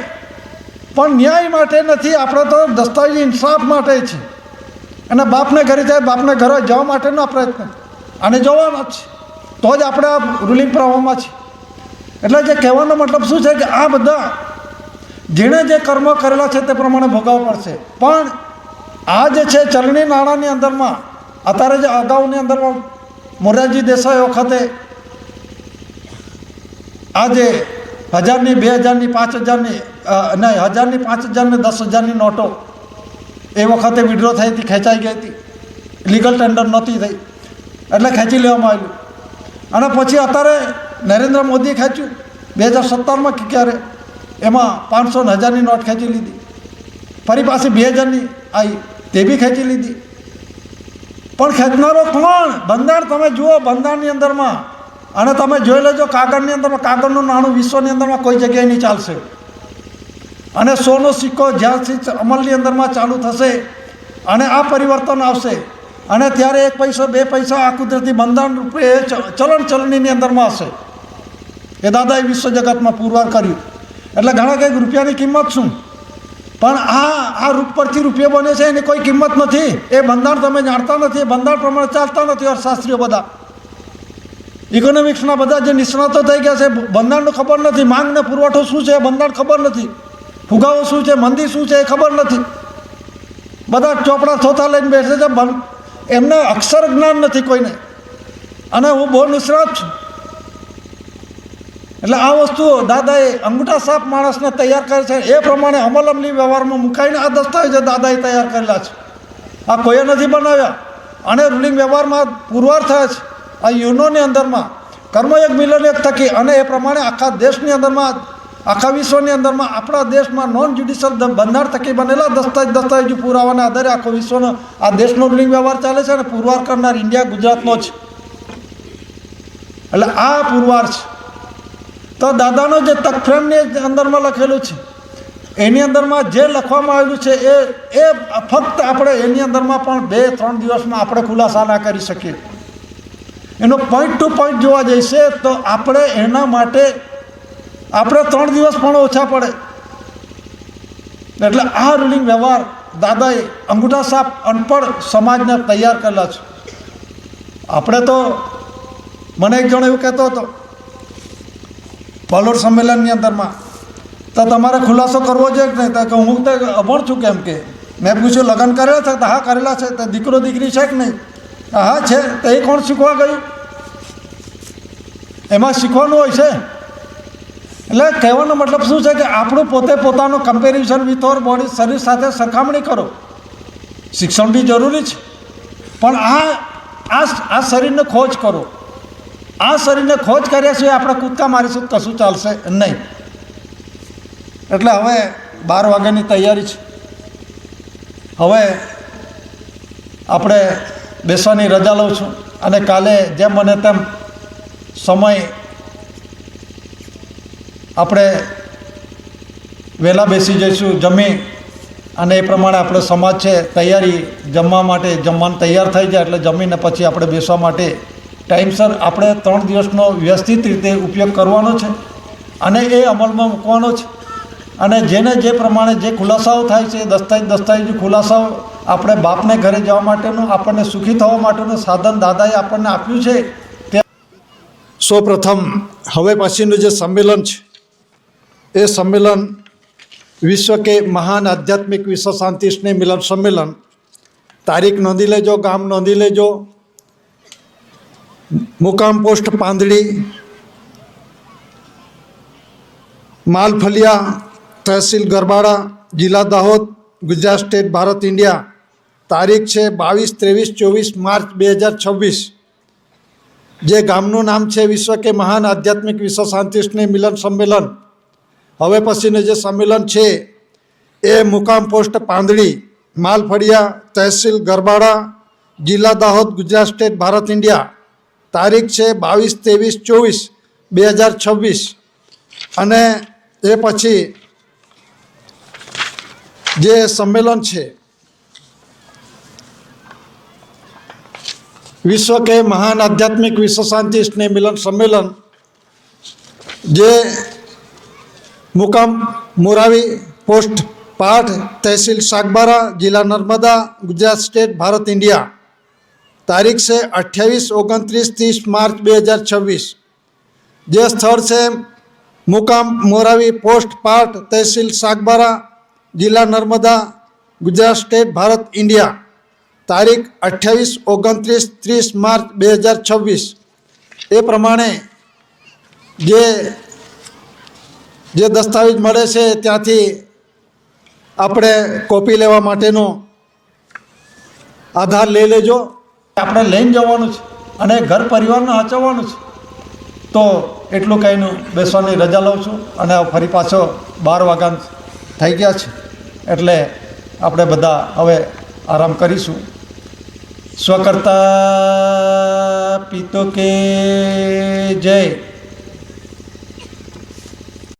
પણ ન્યાય માટે નથી, આપણે તો દસ્તાવેજી ઇન્સાફ માટે છે. અને બાપને ઘરે જાય, બાપને ઘરે જવા માટેનો પ્રયત્ન અને જોવાનો જ છે, તો જ આપણે આ રૂલિંગ પ્રવાહમાં છીએ. એટલે જે કહેવાનો મતલબ શું છે કે આ બધા જેણે જે કર્મ કરેલા છે તે પ્રમાણે ભોગવવું પડશે. પણ આ જે છે ચલણી નાણાંની અંદરમાં અત્યારે જે અગાઉની અંદરમાં મોરારજી દેસાઈ વખતે આ જે 1000ની, 2000ની, 5000ની, નહીં 1000ની, 5000ની, 10,000ની નોટો એ વખતે વિડ્રો થઈ હતી, ખેંચાઈ ગઈ હતી, લીગલ ટેન્ડર નહોતી થઈ એટલે ખેંચી લેવામાં આવ્યું. અને પછી અત્યારે નરેન્દ્ર મોદીએ ખેંચ્યું 2017માં કે ક્યારે, એમાં 500 અને 1000ની નોટ ખેંચી લીધી. ફરી પાછી 2000ની આવી, તે બી ખેંચી લીધી. પણ ખેંચનારો કોણ? બંધારણ તમે જુઓ, બંધારણની અંદરમાં અને તમે જોઈ લેજો કાગળની અંદરમાં, કાગળનું નાણું વિશ્વની અંદરમાં કોઈ જગ્યાએ નહીં ચાલશે. અને સોનો સિક્કો જ્યારથી અમલની અંદરમાં ચાલુ થશે અને આ પરિવર્તન આવશે અને ત્યારે 1 પૈસો 2 પૈસા આ કુદરતી બંધારણ રૂપે ચલણીની અંદરમાં હશે. એ દાદાએ વિશ્વ જગતમાં પુરવાર કર્યું. એટલે ઘણા કંઈક રૂપિયાની કિંમત શું, પણ આ રૂપ પરથી રૂપિયો બને છે એની કોઈ કિંમત નથી. એ બંધારણ તમે જાણતા નથી, એ બંધારણ પ્રમાણે ચાલતા નથી. અર્થશાસ્ત્રીઓ બધા, ઇકોનોમિક્સના બધા જે નિષ્ણાતો થઈ ગયા છે, બંધારણનું ખબર નથી. માંગ ને પુરવઠો શું છે એ બંધારણ ખબર નથી. ફુગાવો શું છે, મંદી શું છે એ ખબર નથી. બધા ચોપડા થોથા લઈને બેસે છે, એમને અક્ષર જ્ઞાન નથી કોઈને. અને હું બહુ નિષ્ણાત છું. એટલે આ વસ્તુ દાદાએ અંગૂઠા સાપ માણસને તૈયાર કરે છે, એ પ્રમાણે અમલી વ્યવહારમાં મુકાઈને આ દસ્તાવેજો દાદાએ તૈયાર કરેલા છે. આ કોઈએ નથી બનાવ્યા. અને રૂલિંગ વ્યવહારમાં પુરવાર થયા છે આ યુનોની અંદરમાં કર્મયોગ મિલનયોગ થકી. અને એ પ્રમાણે આખા દેશની અંદરમાં, આખા વિશ્વની અંદરમાં, આપણા દેશમાં નોન જ્યુડિશિયલ બંધારણ થકી બનેલા દસ્તાવેજો પુરાવાના આધારે આખો વિશ્વનો આ દેશનો રૂલિંગ વ્યવહાર ચાલે છે. અને પુરવાર કરનાર ઇન્ડિયા ગુજરાતનો છે. એટલે આ પુરવાર છે. તો દાદાનો જે તકફ્રેમની અંદરમાં લખેલું છે એની અંદરમાં જે લખવામાં આવેલું છે એ ફક્ત આપણે એની અંદરમાં પણ 2-3 દિવસમાં આપણે ખુલાસા ના કરી શકીએ. એનો પોઈન્ટ ટુ પોઈન્ટ જોવા જઈશે તો આપણે એના માટે 3 દિવસ પણ ઓછા પડે. એટલે આ રૂલિંગ વ્યવહાર દાદાએ અંગૂઠા સાપ અનપઢ સમાજને તૈયાર કરેલા છે. આપણે તો, મને એક જણ એવું કહેતો હતો પલોડ સંમેલનની અંદરમાં, તો તમારે ખુલાસો કરવો છે કે નહીં? તો હું તો અભણ છું કેમ કે મેં પૂછ્યું લગ્ન કરેલા છે? તો હા કરેલા છે. તો દીકરો દીકરી છે કે નહીં? હા છે. તો એ કોણ શીખવા ગયું? એમાં શીખવાનું હોય છે. એટલે કહેવાનો મતલબ શું છે કે આપણું પોતાનું કમ્પેરિઝન વિથ ઓર બોડી, શરીર સાથે સરખામણી કરો. શિક્ષણ બી જરૂરી છે, પણ આ શરીરને ખોજ કરો. આ શરીરને ખોજ કર્યા છે આપણે કૂદકા મારીશું કશું ચાલશે નહીં. એટલે હવે 12 વાગ્યાની તૈયારી છે. હવે આપણે બેસવાની રજા લઉં છું. અને કાલે જેમ બને તેમ સમય આપણે વહેલા બેસી જઈશું, જમી. અને એ પ્રમાણે આપણે સમાજ છે તૈયારી જમવા માટે, જમવાનું તૈયાર થઈ જાય એટલે જમીને પછી આપણે બેસવા માટે ટાઈમસર આપણે 3 દિવસનો વ્યવસ્થિત રીતે ઉપયોગ કરવાનો છે અને એ અમલમાં મૂકવાનો છે. અને જેને જે પ્રમાણે જે ખુલાસાઓ થાય છે, દસ્તાવેજી ખુલાસાઓ આપણે બાપને ઘરે જવા માટેનું, આપણને સુખી થવા માટેનું સાધન દાદાએ આપણને આપ્યું છે. તે સૌપ્રથમ હવે પછીનું જે સંમેલન છે એ સંમેલન વિશ્વ કે મહાન આધ્યાત્મિક વિશ્વ શાંતિ સ્નેહ મિલન સંમેલન. તારીખ નોંધી લેજો, ગામ નોંધી લેજો. મુકામ પોસ્ટ પાંદડી, માલફલિયા, તહેસીલ ગરબાડા, જિલ્લા દાહોદ, ગુજરાત સ્ટેટ, ભારત, ઇન્ડિયા. તારીખ છે 22, 23, 24 માર્ચ 2026. જે ગામનું નામ છે વિશ્વ કે મહાન આધ્યાત્મિક વિશ્વ શાંતિ સ્નેહ મિલન સંમેલન. હવે પછીનું જે સંમેલન છે એ મુકામ પોસ્ટ પાંદડી, માલફળિયા, તહેસીલ ગરબાડા, જિલ્લા દાહોદ, ગુજરાત સ્ટેટ, ભારત, ઇન્ડિયા. તારીખ છે 22-23-24-2026 અને એ પછી જે સંમેલન છે વિશ્વ કે મહાન આધ્યાત્મિક વિશ્વ શાંતિ સ્નેહ મિલન સંમેલન જે મુકામ મોરાવી પોસ્ટ પાઠ તહેસીલ સાગબારા જિલ્લા નર્મદા ગુજરાત સ્ટેટ ભારત ઇન્ડિયા તારીખ છે 28-29-30 માર્ચ 2026 જે સ્થળ છે મુકામ મોરાવી પોસ્ટ પાઠ તહેસીલ સાગબારા જિલ્લા નર્મદા ગુજરાત સ્ટેટ ભારત ઇન્ડિયા તારીખ 28-29-30 માર્ચ 2026 એ પ્રમાણે જે દસ્તાવેજ મળે છે ત્યાંથી આપણે કોપી લેવા માટેનો આધાર લઈ લેજો. આપણે લઈને જવાનું છે અને ઘર પરિવારને સાચવવાનું છે. તો એટલું કહીને બેસવાની રજા લઉં છું અને ફરી પાછો 12 વાગ્યા થઈ ગયા છે એટલે આપણે બધા હવે આરામ કરીશું. સ્વકર્તા પિતો કે જય.